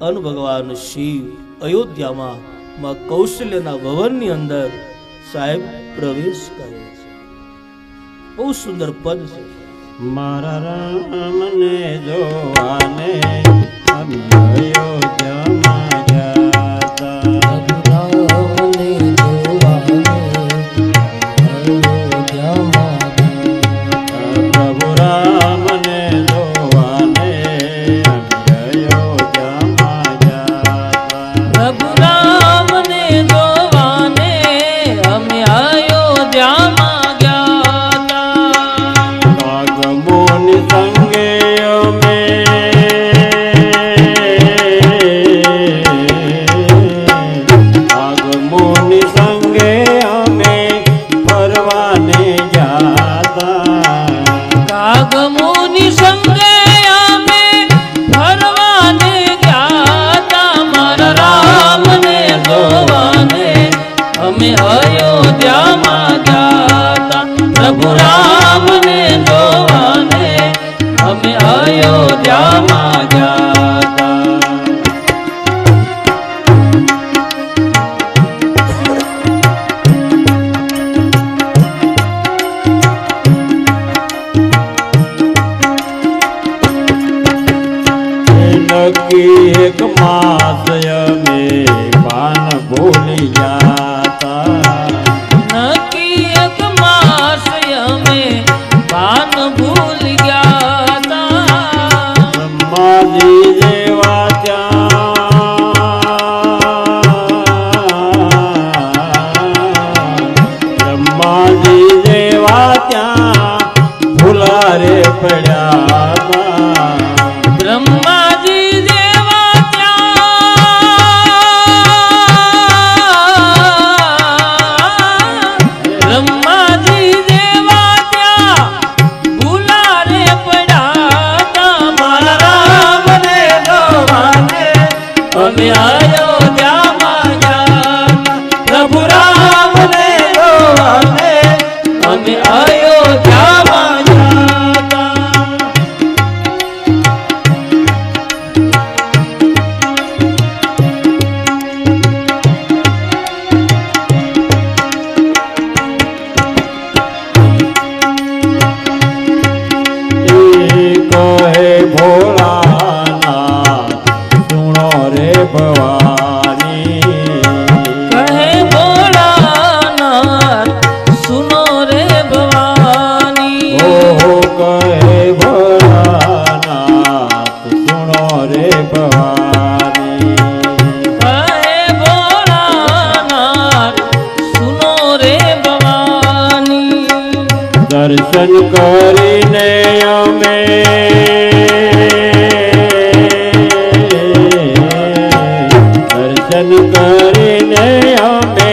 અને ભગવાન શિવ અયોધ્યામાં માં કૌશલ્યના ભવનની અંદર સાહેબ પ્રવેશ કરે છે. બહુ સુંદર પદ છે. મારા રામને જોવાને અમે અયોધ્યામાં જાતા. રામને જોવાને અયોધ્યામાં જાતા. પ્રભુ રામને જોવાને અમે અયોધ્યામાં જાતા. પ્રભુ રામને જોવાને અમે અયોધ્યામાં ગયા. કાગમોની સંગે અમે કાગમોની સંગે અમે ફરવાને જાતા. કાગમોની સંગે અમે ફરવાને ગયા. મારા રામને જોવાને અમે અયોધ્યામાં જાતા. પ્રભુ રામને જોવાને અમે અયોધ્યામાં જાતા. નક્કી એક માસ અમે પાન ભૂલી જાતા. નક્કી એક માસ અમે પાન ભૂલી ગયા. બ્રહ્માજી જેવા ત્યાં બ્રહ્માજી જેવા ત્યાં ભૂલારે પડ્યા. બ્રહ્માજી દેવા ત્યાં બ્રહ્માજી દેવા ત્યાં ભૂલારે પડ્યા. મારા રામને જોવાને અમે અયોધ્યામાં ગયા. પ્રભુ રામને જોવાને અમે અયોધ્યામાં ગયા. કહે ભોળાનાથ સુણો રે ભવાની. કહે ભોળાનાથ સુનો રે ભવાની. ઓ કહે ભોળાનાથ સુનો રે ભવાની. કહે ભોળાનાથ સુનો રે ભવાની. દર્શન કરીને અમે દર્શન કરીને અમે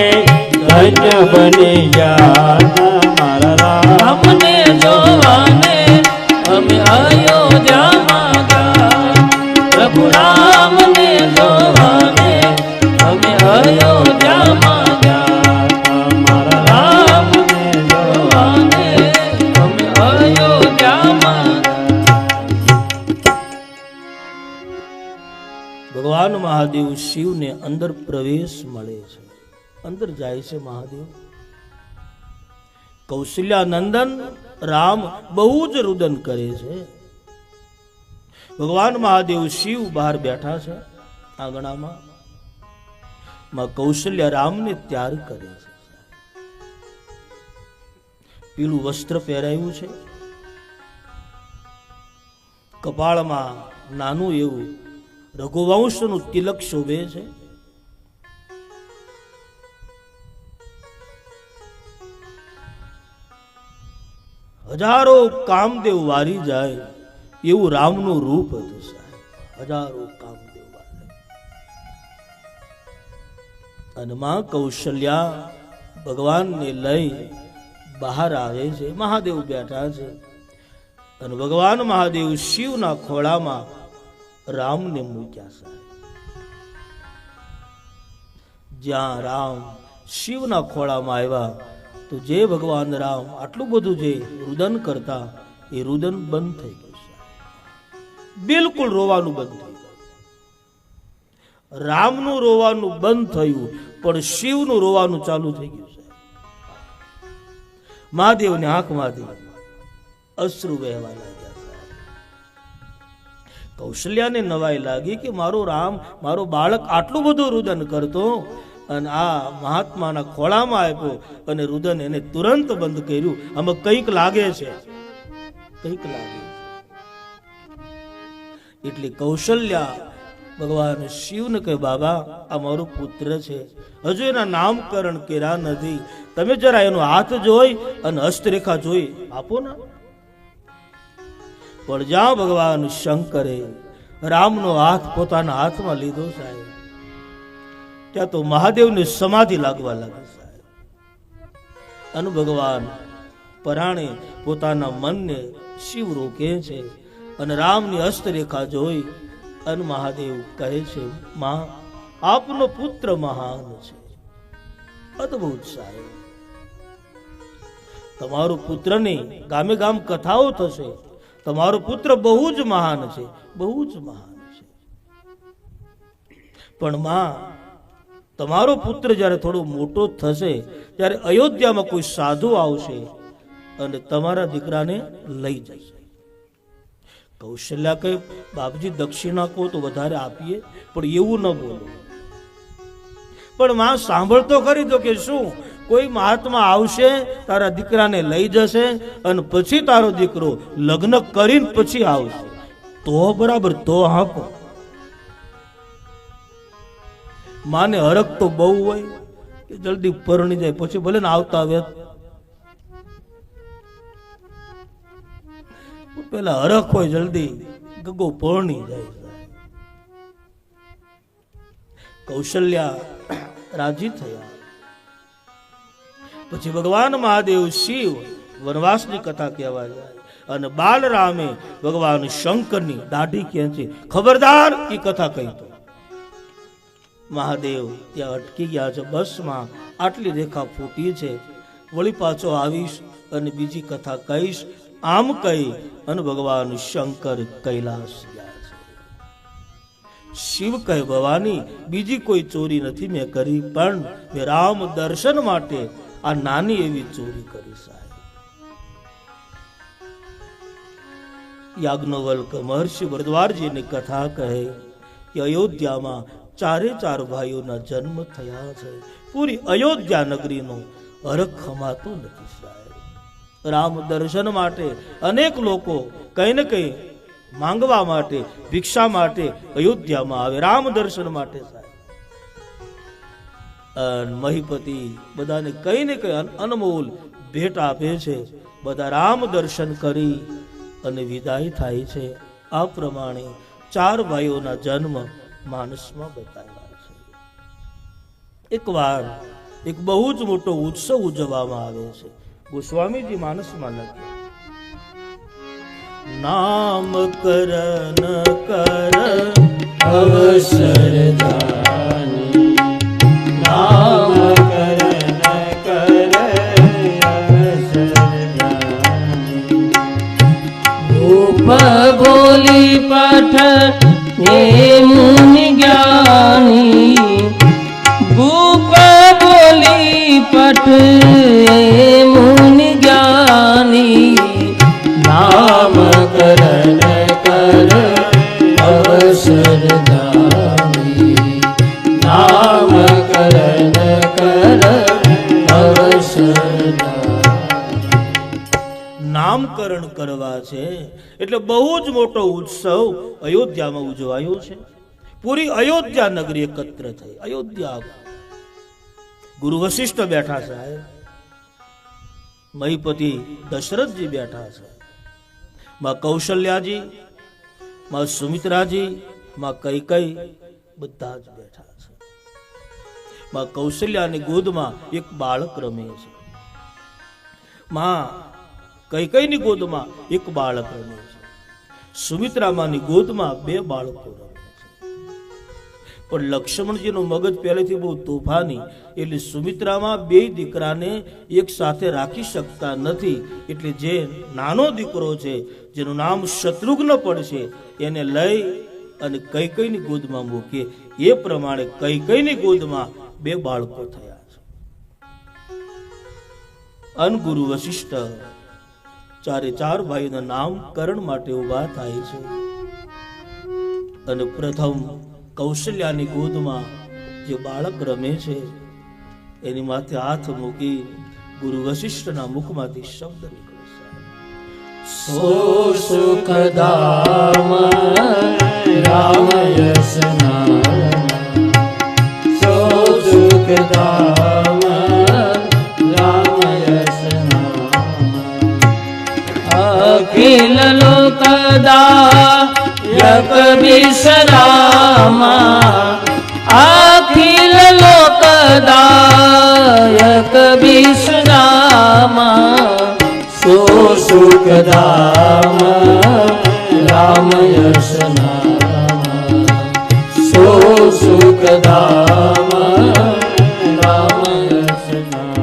ધન્ય બની ગયા. મારા રામને જોવાને અમે અયોધ્યામાં ગયા. પ્રભુ રામને જોવાને અમે અયોધ્યામાં ગયા. મારા રામને જોવાને અમે અયોધ્યામાં ગયા. ભગવાન મહાદેવ શિવને અંદર પ્રવેશ મળે છે. અંદર જાય છે મહાદેવ. કૌશલ્યા નંદન રામ બહુ જ રુદન કરે છે. ભગવાન મહાદેવ શિવ બહાર બેઠા છે આંગણામાં. માં કૌશલ્યા રામને ત્યાર કરે છે. પીળું વસ્ત્ર પહેરાયું છે. કપાળમાં નાનું એવું રઘુવંશનું તિલક શોભે છે. હજારો કામદેવ વારી જાય એવું રામનું રૂપ હતું સાહેબ. હજારો કામદેવ વારે. અને માં કૌશલ્યા ભગવાનને લઈ બહાર આવે છે. મહાદેવ બેઠા છે અને ભગવાન મહાદેવ શિવના ખોળામાં રામને મૂક્યા સાહેબ. જ્યાં રામ શિવના ખોળામાં આવ્યા તો જે ભગવાન રામ આટલું બધું જે રુદન કરતા એ રુદન બંધ થઈ ગયું સાહેબ. બિલકુલ રોવાનું બંધ થઈ ગયું. રામનું રોવાનું બંધ થયું પણ શિવનું રોવાનું ચાલુ થઈ ગયું સાહેબ. મહાદેવની આંખમાંથી અશ્રુ વહેવા લાગ્યા સાહેબ. કૌશલ્યાને નવાઈ લાગી કે મારો રામ, મારો બાળક આટલું બધું રુદન કરતો અને આ મહાત્માના ખોળામાં આપ્યો અને રુદન એને તુરંત બંધ કર્યું. આમાં કંઈક લાગે છે, કંઈક લાગે છે. એટલે કૌશલ્યા ભગવાન શિવને કહે, બાબા આ મારો પુત્ર છે, હજુ એના નામકરણ કર્યા નથી, તમે જરા એનો હાથ જોઈ અને હસ્તરેખા જોઈ આપો ને. પણ જ્યાં ભગવાન શંકરે રામનો હાથ પોતાના હાથમાં લીધો સાહેબ, ત્યાં તો મહાદેવને સમાધિ લાગવા લાગી સાહેબ. અને ભગવાન પરાણે પોતાના મનને શિવ રોકે છે અને રામની હસ્તરેખા જોઈ અને મહાદેવ કહે છે, માં આપનો પુત્ર મહાન છે, અદ્ભુત સાહેબ. તમારો પુત્રની ગામે ગામ કથાઓ થશે, તમારો પુત્ર બહુ જ મહાન છે, બહુ જ મહાન છે. પણ માં તમારો પુત્ર જ્યારે થોડો મોટો થશે ત્યારે અયોધ્યામાં કોઈ સાધુ આવશે અને તમારા દીકરાને લઈ જશે. કૌશલ્યા કહે, બાપજી દક્ષિણા કહો તો વધારે આપીએ, પણ એવું ન બોલો. પણ માં સાંભળતો ખરી તો કે શું કોઈ મહાત્મા આવશે, તારા દીકરાને લઈ જશે અને પછી તારો દીકરો લગ્ન કરીને પછી આવશે તો બરાબર, તો હાંકો. માને હરખ તો બહુ હોય કે જલ્દી પરણી જાય, પછી ભલે ને આવતા આવે પેલા હરખ હોય જલ્દી ગગો પરણી જાય. કૌશલ્યા રાજી થયા. પછી ભગવાન મહાદેવ શિવ વનવાસની કથા કહેવા જાય અને બાલરામે ભગવાન શંકરની દાઢી ખેંચી, ખબરદાર એ કથા કહી તો. મહાદેવ ત્યાં અટકી ગયા છે, બસ માં આટલી રેખા ફૂટી છે, વળી પાછો આવીશ અને બીજી કથા કહીશ. આમ કહી અને ભગવાન શંકર કૈલાસ ગયા છે. શિવ કહે, ભવાની બીજી કોઈ ચોરી નથી મેં કરી, પણ મેં રામ દર્શન માટે આ નાની એવી ચોરી કરી સાહેબ. યાજ્ઞવલ્ક મહર્ષિ ભરદ્વાજજીની કથા કહે કે અયોધ્યામાં ચારે ચાર ભાઈઓના જન્મ થયા છે. પૂરી અયોધ્યા નગરીનો હરખ ખમાતો નથી સાહેબ. રામ દર્શન માટે અનેક લોકો કઈ ને કઈ માંગવા માટે, ભિક્ષા માટે અયોધ્યામાં આવે, રામ દર્શન માટે સાહેબ. મહીપતિ બધાને કઈ ને કઈ અનમોલ ભેટ આપે છે. બધા રામ દર્શન કરી અને વિદાય થાય છે. આ પ્રમાણે ચાર ભાઈઓના જન્મ માનસમાં બતાવ્યા છે. એકવાર એક બહુ જ મોટો ઉત્સવ ઉજવવામાં આવે છે. ગોસ્વામીજી માનસમાં લખ્યું, નામકરણ કર અવસર જાની, નામકરણ કર અવસર જાની, ભૂપ બોલી પઠ હે મુનિ જ્ઞાની, ભૂપ બોલી પઠ હે મુનિ જ્ઞાની, નામકરણ કર અવસર જાની, નામકરણ કર અવસર જાની. નામકરણ કરવા છે એટલે બહુ જ મોટો ઉત્સવ અયોધ્યામાં ઉજવાયો છે. પૂરી અયોધ્યા નગરી એકત્ર થઈ. અયોધ્યા ગુરુ વશિષ્ઠ બેઠા સાહેબ, મહીપતિ દશરથજી બેઠા છે, માં કૌશલ્યાજી, માં સુમિત્રાજી, માં કૈકેયી બધા જ બેઠા છે. માં કૌશલ્યાની ગોદમાં એક બાળક રમે છે. માં કૈકેયીની ગોદમાં એક બાળક રમે છે, સુમિત્રામાની ગોદમાં 2 બાળકો રમે છે. પણ લક્ષ્મણજીનું મગજ પહેલેથી બહુ તોફાની, એટલે સુમિત્રામાં 2 દીકરાને એક સાથે રાખી શકતા નથી. એટલે જે નાનો દીકરો છે, જેનું નામ શત્રુઘ્ન પડશે, એને લઈ અને કૈકેયીની ગોદમાં મૂકે. એ પ્રમાણે કૈકેયીની ગોદમાં 2 બાળકો થયા છે. અનગુરુ વશિષ્ઠ 4 ભાઈઓના નામકરણ માટે ઉભા થાય છે. અને પ્રથમ કૌશલ્યાની ગોદમાં જે બાળક રમે છે, એની માથે હાથ મૂકી ગુરુ વશિષ્ઠના મુખમાંથી શબ્દ નીકળે છે, સો સુખધામ રામ યશ નામ, સો સુખધામ રામ યશ નામ, અખિલ લોકદાયક વિશ્રામા, અખિલ લોકદાયક વિશ્રામા, સો સુખધામ રામ યશ નામ, સો સુખધામ રામ યશ નામ.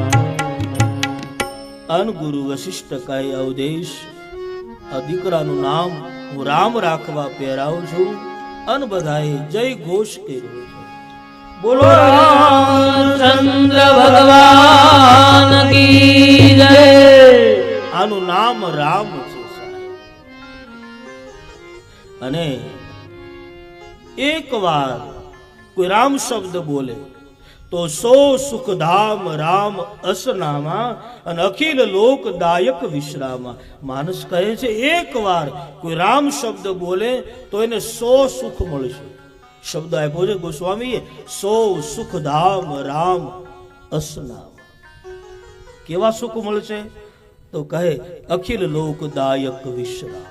અનગુરુ વશિષ્ઠ કહે, અવધેશ, આ દીકરાનું નામ હું રામ રાખવા પહેરાવું છું. અન બધાએ જય ઘોષ કર્યો છે. બોલો રામચંદ્ર ભગવાન કી જય. આનું નામ રામ છે સાહેબ. અને એક વાર કોઈ રામ શબ્દ બોલે તો સો સુખધામ રામ અસનામા અને અખિલ લોકદાયક વિશ્રામા. માનસ કહે છે, એક વાર કોઈ રામ શબ્દ બોલે તો એને 100 સુખ મળશે. શબ્દ આપ્યો છે ગોસ્વામીએ, 100 સુખધામ રામ અસનામા. કેવા સુખ મળશે? તો કહે અખિલ લોકદાયક વિશ્રામ.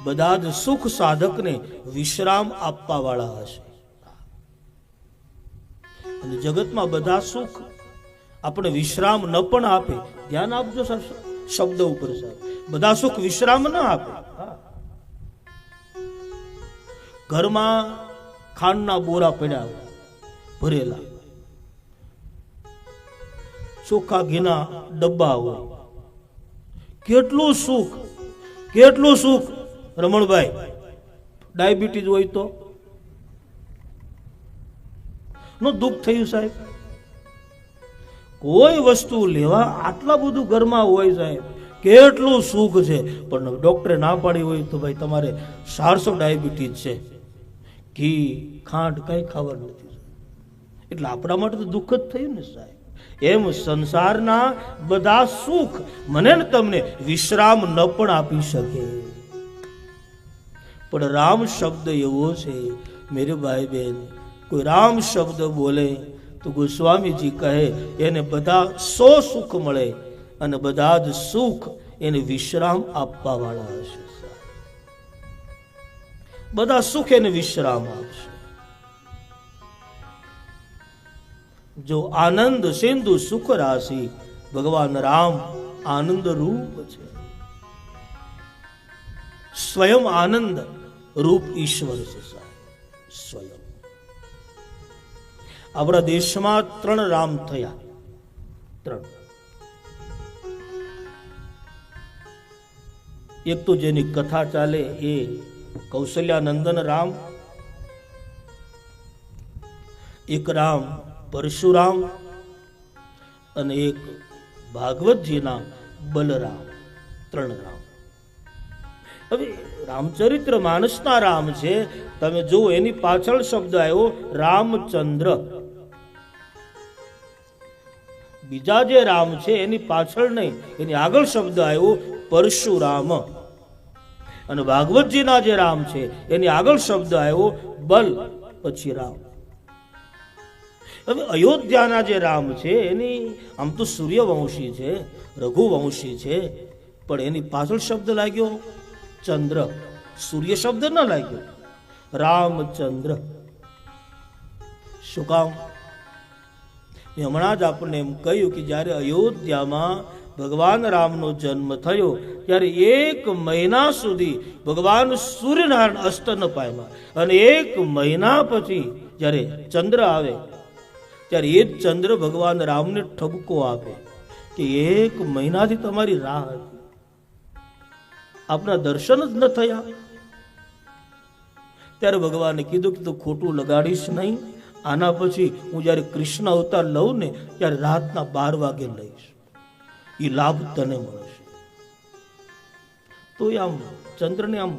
બધા જ સુખ સાધકને વિશ્રામ આપવા વાળા હશે. અને જગતમાં બધા સુખ આપણે વિશ્રામ ન પણ આપે. ધ્યાન આપજો શબ્દ ઉપર સાહેબ. બધા સુખ વિશ્રામ ન આપે. ઘરમાં ખાંડના બોરા પડ્યા હોય ભરેલા, ચોખ્ખા ઘીના ડબ્બા હોય, કેટલું સુખ, કેટલું સુખ. રમણભાઈ, ડાયાબિટીસ હોય તો નો દુઃખ થયું સાહેબ. કોઈ વસ્તુ લેવા આટલા બધું ઘરમાં હોય સાહેબ, કેટલું સુખ છે. પણ ડોક્ટરે ના પાડી હોય તો ભાઈ તમારે 400 ડાયાબિટીસ છે, ઘી ખાંડ કઈ ખાવાનું નથી. એટલે આપણા માટે તો દુઃખ જ થયું ને સાહેબ. એમ સંસારના બધા સુખ મને ને તમને વિશ્રામ ન પણ આપી શકે. પણ રામ શબ્દ એવો છે મેરે ભાઈ બહેન, કોઈ રામ શબ્દ બોલે તો ગોસ્વામીજી કહે એને બધા 100 સુખ મળે અને બધા જ સુખ એને વિશ્રામ આપવા વાળા હશે. બધા સુખ એને વિશ્રામ આપશે. જો આનંદ સિંધુ સુખ રાશિ, ભગવાન રામ આનંદ રૂપ છે. સ્વયં આનંદ રૂપ ઈશ્વર છે સાહેબ. સ્વયં આપણા દેશમાં 3 રામ થયા. 3. એક તો જેની કથા ચાલે એ કૌશલ્યાનંદન રામ, એક રામ પરશુરામ અને એક ભાગવતજીના બલરામ. 3 રામ. હવે રામચરિત્ર માનસના રામ છે, તમે જુઓ એની પાછળ શબ્દ આવ્યો રામચંદ્ર. બીજા જે રામ છે એની પાછળ નહીં, એની આગળ શબ્દ આવ્યો પરશુરામ. અને ભાગવતજીના જે રામ છે એની આગળ શબ્દ આવ્યો બલ, પછી રામ. હવે અયોધ્યાના જે રામ છે એની આમ તો સૂર્યવંશી છે, રઘુવંશી છે, પણ એની પાછળ શબ્દ લાગ્યો ચંદ્ર. સૂર્ય શબ્દ ન લાગ્યો, રામચંદ્ર. શું કામ? હમણાં જ આપણને એમ કહ્યું કે જ્યારે અયોધ્યામાં ભગવાન રામનો જન્મ થયો ત્યારે 1 મહિના સુધી ભગવાન સૂર્યનારાયણ અસ્ત ન પામ્યા, અને 1 મહિના પછી જ્યારે ચંદ્ર આવે ત્યારે એ જ ચંદ્ર ભગવાન રામને ઠપકો આપે કે 1 મહિનાથી તમારી રાહ હતી, આપના દર્શન જ ન થયા. ત્યારે ભગવાને કીધું કે તું ખોટું લગાડીશ નહીં, આના પછી હું જ્યારે કૃષ્ણ અવતાર લઉં ને ત્યારે રાતના 12 વાગે લઈશ, એ લાભ તને મળશે. તો આમ ચંદ્રને આમ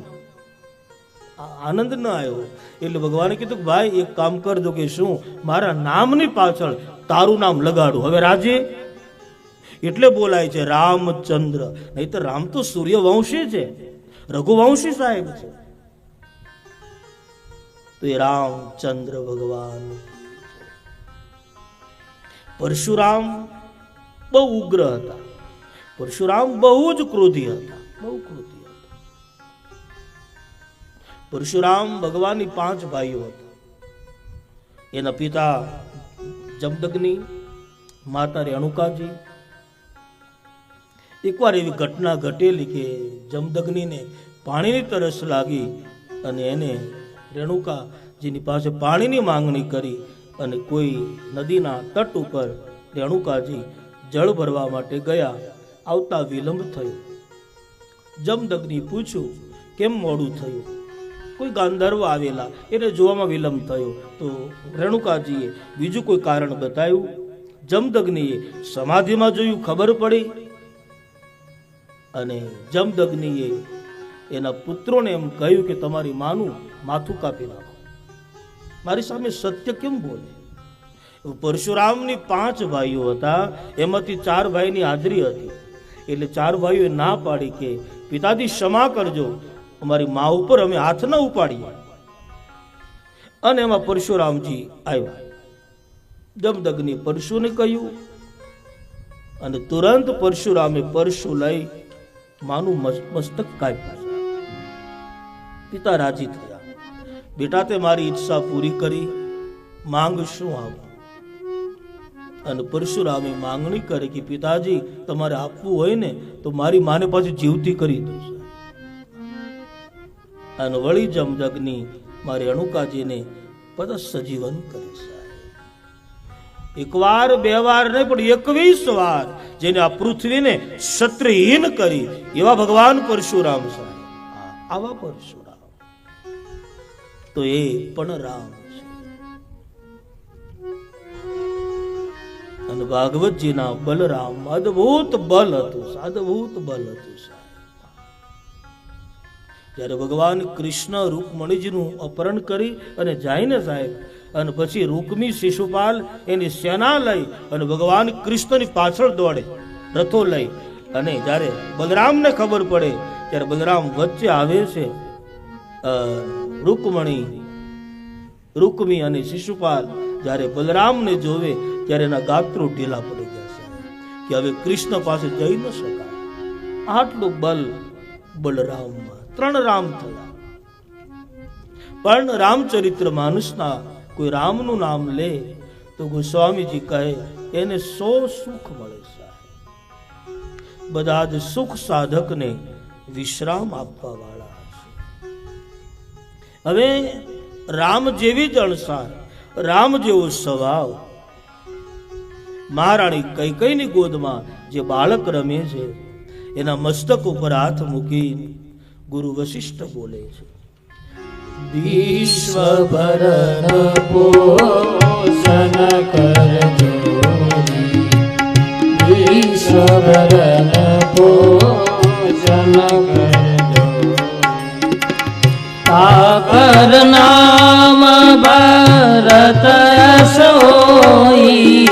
આનંદ ન આવ્યો, એટલે ભગવાને કીધું કે ભાઈ એક કામ કરજો કે શું, મારા નામની પાછળ તારું નામ લગાડું. હવે રાજી એટલે બોલાય છે રામચંદ્ર, નહીં તો રામ તો સૂર્યવંશી છે, રઘુવંશી સાહેબ છે. તો એ રામચંદ્ર ભગવાન. પરશુરામ બહુ ઉગ્ર હતા, પરશુરામ બહુ જ ક્રોધી હતા, બહુ ક્રોધી હતા. પરશુરામ ભગવાનની 5 ભાઈઓ હતા. એના પિતા જમદગ્નિ, માતા રેણુકાજી. એકવાર એવી ઘટના ઘટેલી કે જમદગ્નિને પાણીની તરસ લાગી અને એને રેણુકાજીની પાસે પાણીની માંગણી કરી, અને કોઈ નદીના તટ ઉપર રેણુકાજી જળ ભરવા માટે ગયા, આવતા વિલંબ થયો. જમદગ્નિ પૂછ્યું કેમ મોડું થયું, કોઈ ગાંધર્વ આવેલા એને જોવામાં વિલંબ થયો. તો રેણુકાજીએ બીજું કોઈ કારણ બતાવ્યું. જમદગ્નિએ સમાધિમાં જોયું, ખબર પડી, અને જમદગ્નિએ એના પુત્રોને એમ કહ્યું કે તમારી માનું માથું કાપી નાખો, મારી સામે સત્ય કેમ બોલે. પરશુરામની 5 ભાઈઓ હતા, એમાંથી 4 ભાઈની હાજરી હતી, એટલે 4 ભાઈઓએ ના પાડી કે પિતાજી ક્ષમા કરજો, અમારી મા ઉપર અમે હાથ ન ઉપાડીએ. અને એમાં પરશુરામજી આવ્યા. જમદગ્નિ પરશુને કહ્યું, અને તુરંત પરશુરામે પરશુ લઈ માનું મસ્તક કાપ્યું. પિતા રાજી થયા, બેટા તે મારી ઈચ્છા પૂરી કરી, માંગ શું આપું. અને પરશુરામે માંગણી કરી કે પિતાજી તમારે આપવું હોય ને તો મારી માને પાછી જીવતી કરી દો. અને વળી જમદગ્નિ મારી રેણુકાજીને બધા સજીવન કરે છે. 1 વાર 2 વાર નહીં પણ 21 વાર જેને આ પૃથ્વીને ક્ષત્રિયહીન કરી એવા ભગવાન પરશુરામ સાહેબ. આવા પરશુરામ તો એ પણ રામ છે. અને ભાગવતજીના બલરામ અદ્ભુત બલ હતું, અદ્ભુત બલ હતું સાહેબ. જ્યારે ભગવાન કૃષ્ણ રૂકમણીજીનું અપહરણ કરી અને જાય ને સાહેબ, અને પછી રૂકમી શિશુપાલ એની સેના લઈ અને ભગવાન કૃષ્ણની પાછળ દોડે રથો લઈ, અને જ્યારે બલરામને ખબર પડે ત્યારે બલરામ વચ્ચે આવે છે. રૂકમી અને શિશુપાલ જ્યારે બલરામને જોવે ત્યારે એના ગાત્રો ઢીલા પડી ગયા કે હવે કૃષ્ણ પાસે જઈ ન શકાય. આટલું બલ બલરામમાં. 3 રામ થયા. પણ રામચરિત્ર માનસના કોઈ રામનું નામ લે તો ગોસ્વામીજી કહે એને 100 સુખ મળે છે. બધા જ સુખ સાધકને વિશ્રામ આપવા વાળા છે. હવે રામ જેવી જ અણસાર, રામ જેવો સ્વભાવ, મહારાણી કૈકેયીની ગોદમાં જે બાળક રમે છે એના મસ્તક ઉપર હાથ મૂકી ગુરુ વશિષ્ઠ બોલે છે, વિશ્વભરણ પોષણ કરજો, વિશ્વભરણ પોષણ કરજો, તાકર નામ ભરત સોઈ,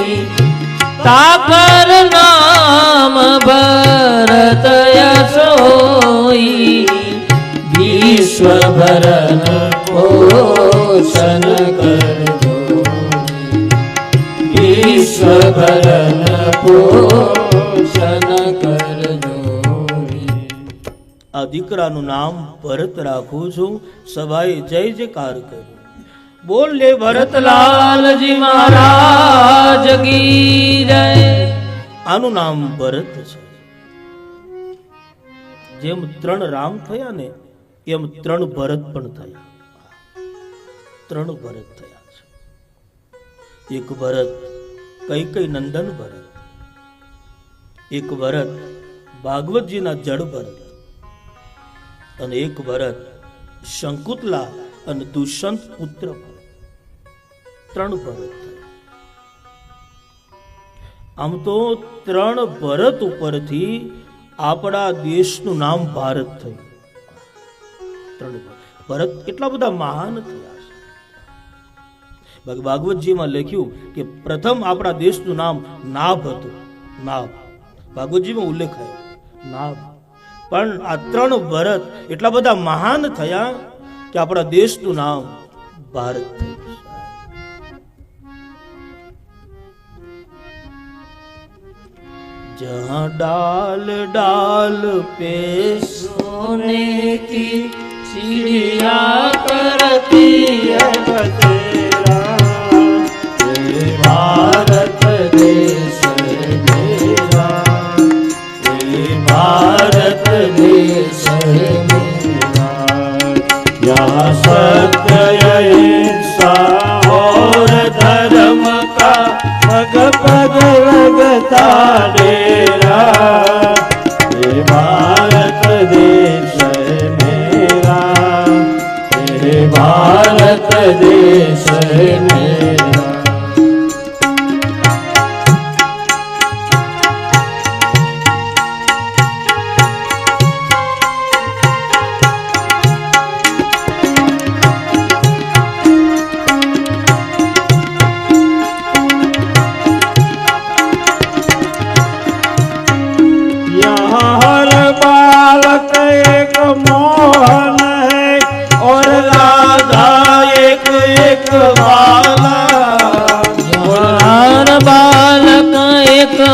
તાકર નામ ભરત સોઈ, વિશ્વભરણ પોષણ કરજો, વિશ્વભરણ પોષણ કરજો. આ દીકરાનું નામ ભરત રાખું છું. સભાએ જય જયકાર કર્યો. બોલ લે ભરતલાલજી મહારાજ કી જય. આનું નામ ભરત છે. જેમ 3 રામ થયા ને એમ 3 ભરત પણ થયા. 3 ભરત થયા છે. એક ભરત કૈકેયી નંદન ભરત, એક ભરત ભાગવતજીના જડ ભરત, અને એક ભરત શંકુતલા અને દુષ્યંત પુત્ર ભરત. 3 ભરત થયા. આમ તો 3 ભરત ઉપરથી આપણા દેશનું નામ ભારત થયું. 3 ભરત કેટલા બધા મહાન થયા છે. ભાગવતજીમાં લખ્યું કે પ્રથમ આપણા દેશનું નામ નાભ હતું. નાભ ભાગવતજીમાં ઉલ્લેખ આવ્યો, નાભ. પણ આ 3 ભરત એટલા બધા મહાન થયા કે આપણા દેશનું નામ ભારત થયું. जहाँ डाल डाल पे सोने की चिड़िया करती है बसेरा, ये भारत देश मेरा, ये भारत देश मेरा, यहाँ सत्य अहिंसा और धर्म का पग पग लगता डेरा, ये भारत देश मेरा, ये भारत देश मेरा।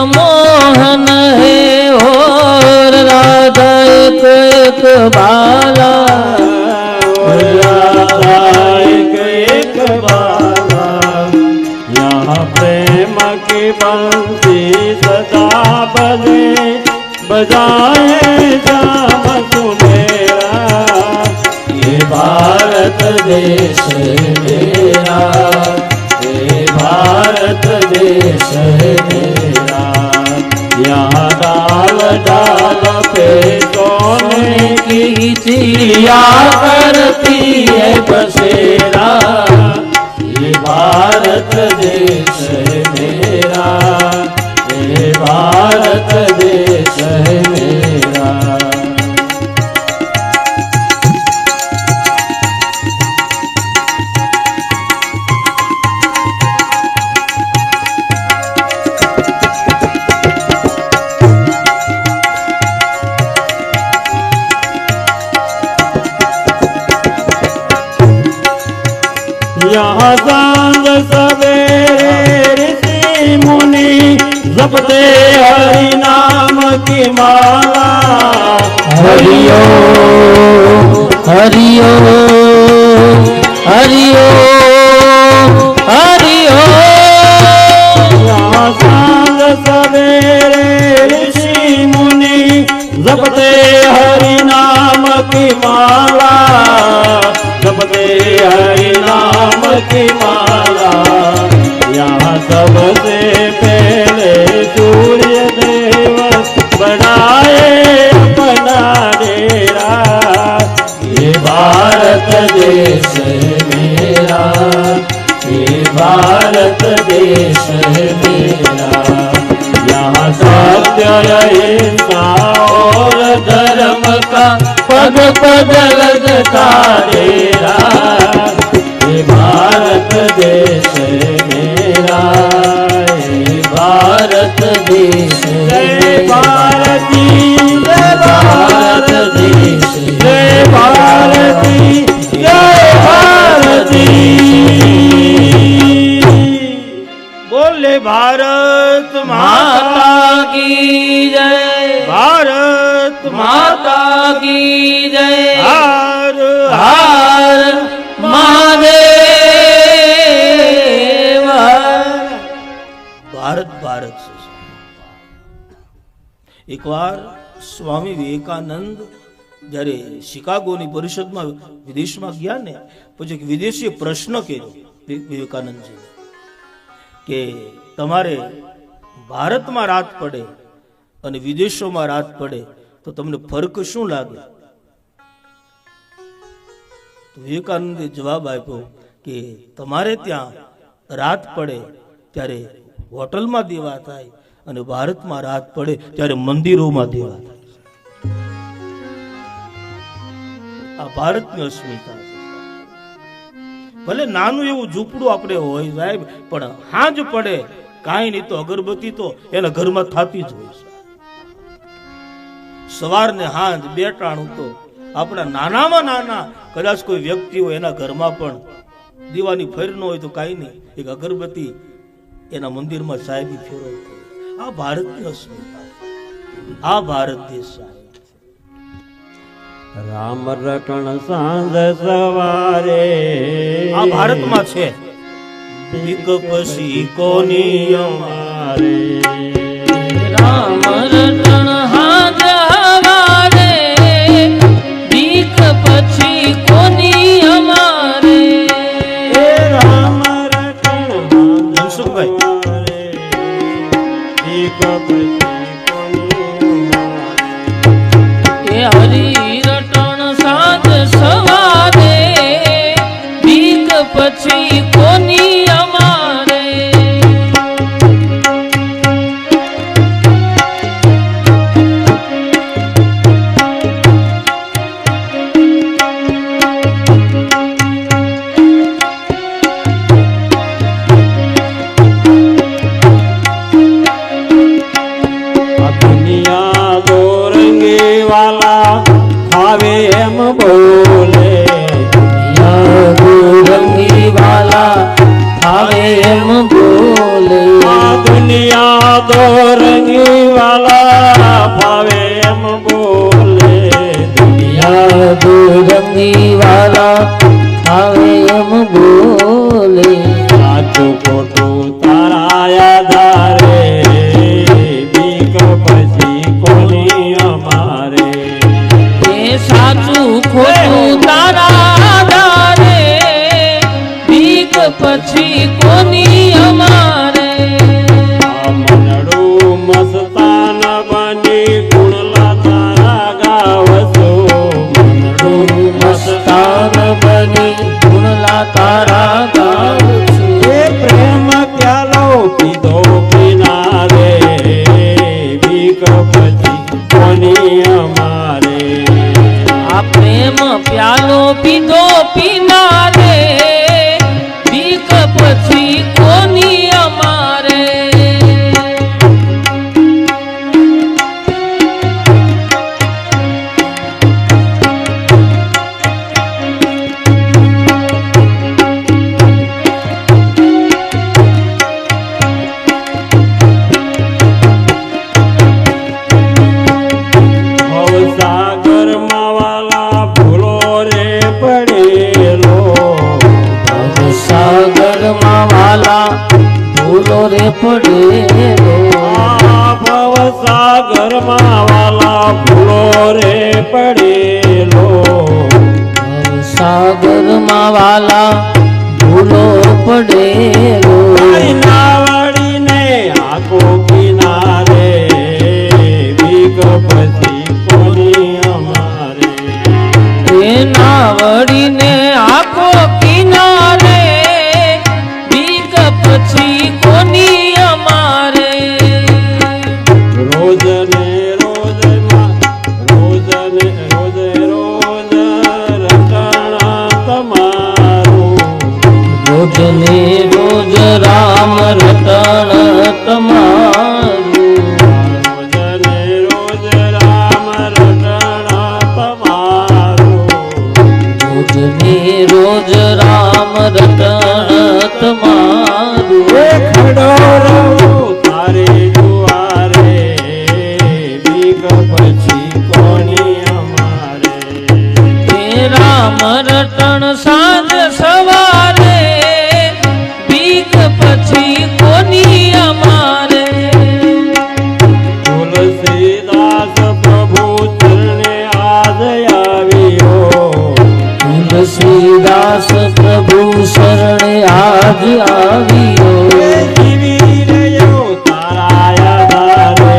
मोहन है और राधा एक एक बाला, राधा एक बाला, यहाँ प्रेम की बंसी सदा बजे, बजाए जाम सुनेरा, ये भारत देश मेरा, ये भारत देश मेरा, यहाँ डाल डाल पे सोने की चिड़िया करती है बसेरा, ये भारत देश मेरा, ये भारत देश मेरा। यहाँ सांझ सवेरे ऋषि मुनि जपते हरि नाम की माला, हरिओ हरिओ हरिओ हरिओ। यहाँ सांझ सवेरे ऋषि मुनि जपते हरि नाम की माला, जपते हरि नाम की माला, यहाँ सबसे पहले सूर्य देव बनाए अपना डेरा, ये भारत देश मेरा, ये भारत देश मेरा, यहाँ सत्य अहिंसा और धर्म का पग पग लगता डेरा, ये भारत देश मेरा, ये भारत देश जय भारती, जय भारत देश जय भारती, जय भारती। बोले भारत माता की जय, भारत माता की जय, हर हर महादेव। ભારત ભારત એક વાર સ્વામી વિવેકાનંદ જ્યારે શિકાગોની પરિષદમાં વિદેશમાં ગયા ને, પછી એક વિદેશીએ પ્રશ્ન કર્યો વિવેકાનંદજી કે તમારે ભારતમાં રાત પડે અને વિદેશોમાં રાત પડે તો તમને ફરક શું લાગે? તો વિવેકાનંદે જવાબ આપ્યો કે તમારે ત્યાં રાત પડે ત્યારે હોટલમાં દેવા થાય અને ભારતમાં રાત પડે ત્યારે મંદિરોમાં દેવા થાય. આ ભારતની અસ્મિતા છે. ભલે નાનું એવું ઝૂંપડું આપણે હોય સાહેબ, પણ હાંજ પડે કાંઈ નહીં તો અગરબત્તી તો એના ઘરમાં થતી જ હોય છે. સવાર ને હાંજ બે ટાણું તો આપણા નાનામાં નાના કદાચ કોઈ વ્યક્તિ હોય એના ઘરમાં પણ દીવાની ફેર ન હોય તો કાંઈ નહીં, એક અગરબત્તી એના મંદિરમાં સાહેબી ફેરવતો. આ ભારતની અસ્મિતા, આ ભારત દેશ સાહેબ. રામ રટણ સાંજ સવારે આ ભારતમાં છે. બીક પછી કોની અમારે, રામ રટણ હાજ હવારે, બીક પછી કોની અમારે. રામ રટણ મનસુખભાઈ, બીક પછી કોની અમારે. એ હરી રટણ સાંજ સવારે, બીક પછી કોની અમારે. આ દુનિયા દો રંગી વાલા આવે એમ બોલે. રંગી વાલા આવે એમ બોલે. આ દુનિયા દો રંગી વાલા ભાવે એમ બોલે. દુનિયા દો રંગી વાલા આવે એમ બોલે. સાચું ખોટું તારા આધારે, બીક પછી કોની અમારે. એ સાચું ખોટું તારા આધારે, બીક પછી કોની અમારે. આ મનડું મસ્તાન બની ગુણલા તારા ગાવસો. મનડું મસ્તાન બની ગુણલા તારા ગાવસો. એ પ્રેમ પ્યાલો પીધો કિનારે, બીક પછી કોની અમારે. આ પ્રેમ પ્યાલો પીધો પીનારે, બીક પછી કોની અમારે. ભવસાગરમાં વાલા ભૂલો રે પડેલો. ભવસાગરમાં વાલા ભૂલો રે પડેલો. ભવસાગરમાં વાલા ભૂલો રે પડેલો. ભવસાગરમાં વાલા ભૂલો પડેલો. નાવડીને આખો કિનારે, બીક પછી કોની અમારે. એ નાવડીને આખો કિનારે, બીક પછી કોની અમારે. રોજ ને રોજ રોજ ને રોજ રોજ રટણ તમારું. રોજ ને રોજ રામ રટણ તમારું. રોજ ને રોજ રામ રટણ તમારું. રોજ ને રોજ રામ રટણ તમારું. ખડો રહું તારે દુઆરે, બીક પછી કોની અમારે. રામ રટણ સાંજ સવારે, બીક પછી કોની અમારે. તુલસીદાસ પ્રભુ તુલસીદાસ પ્રભુ શરણે આજ આવ્યો જીવી રહ્યો તારા આધારે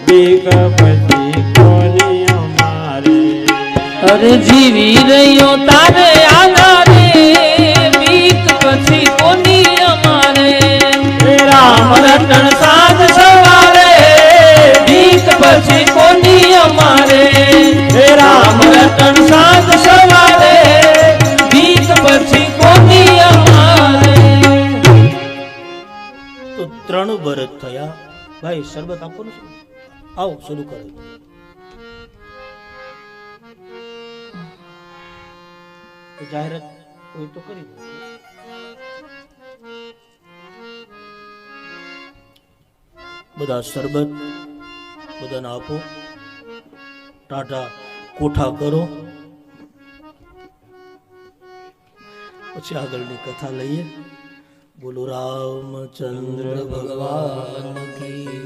બીક પછી કોની અમારે અરે જીવી રહ્યો તારે આધારે બીક પછી કોની અમારે રામ રટણ સાંજ સવારે બીક પછી કોની અમારે રામ રટણ સાંજ સવારે બીક પછી કોની અમારે તો 3 વર્ષ થયા. ભાઈ શરબત આપો ને, આવો શરૂ કરો. જાહેરાત હોય તો કરી દો. બધા શરબત બધાને આપો, ટાટા કોઠા કરો. પછી આગળની કથા લઈએ. બોલો રામચંદ્ર ભગવાન કી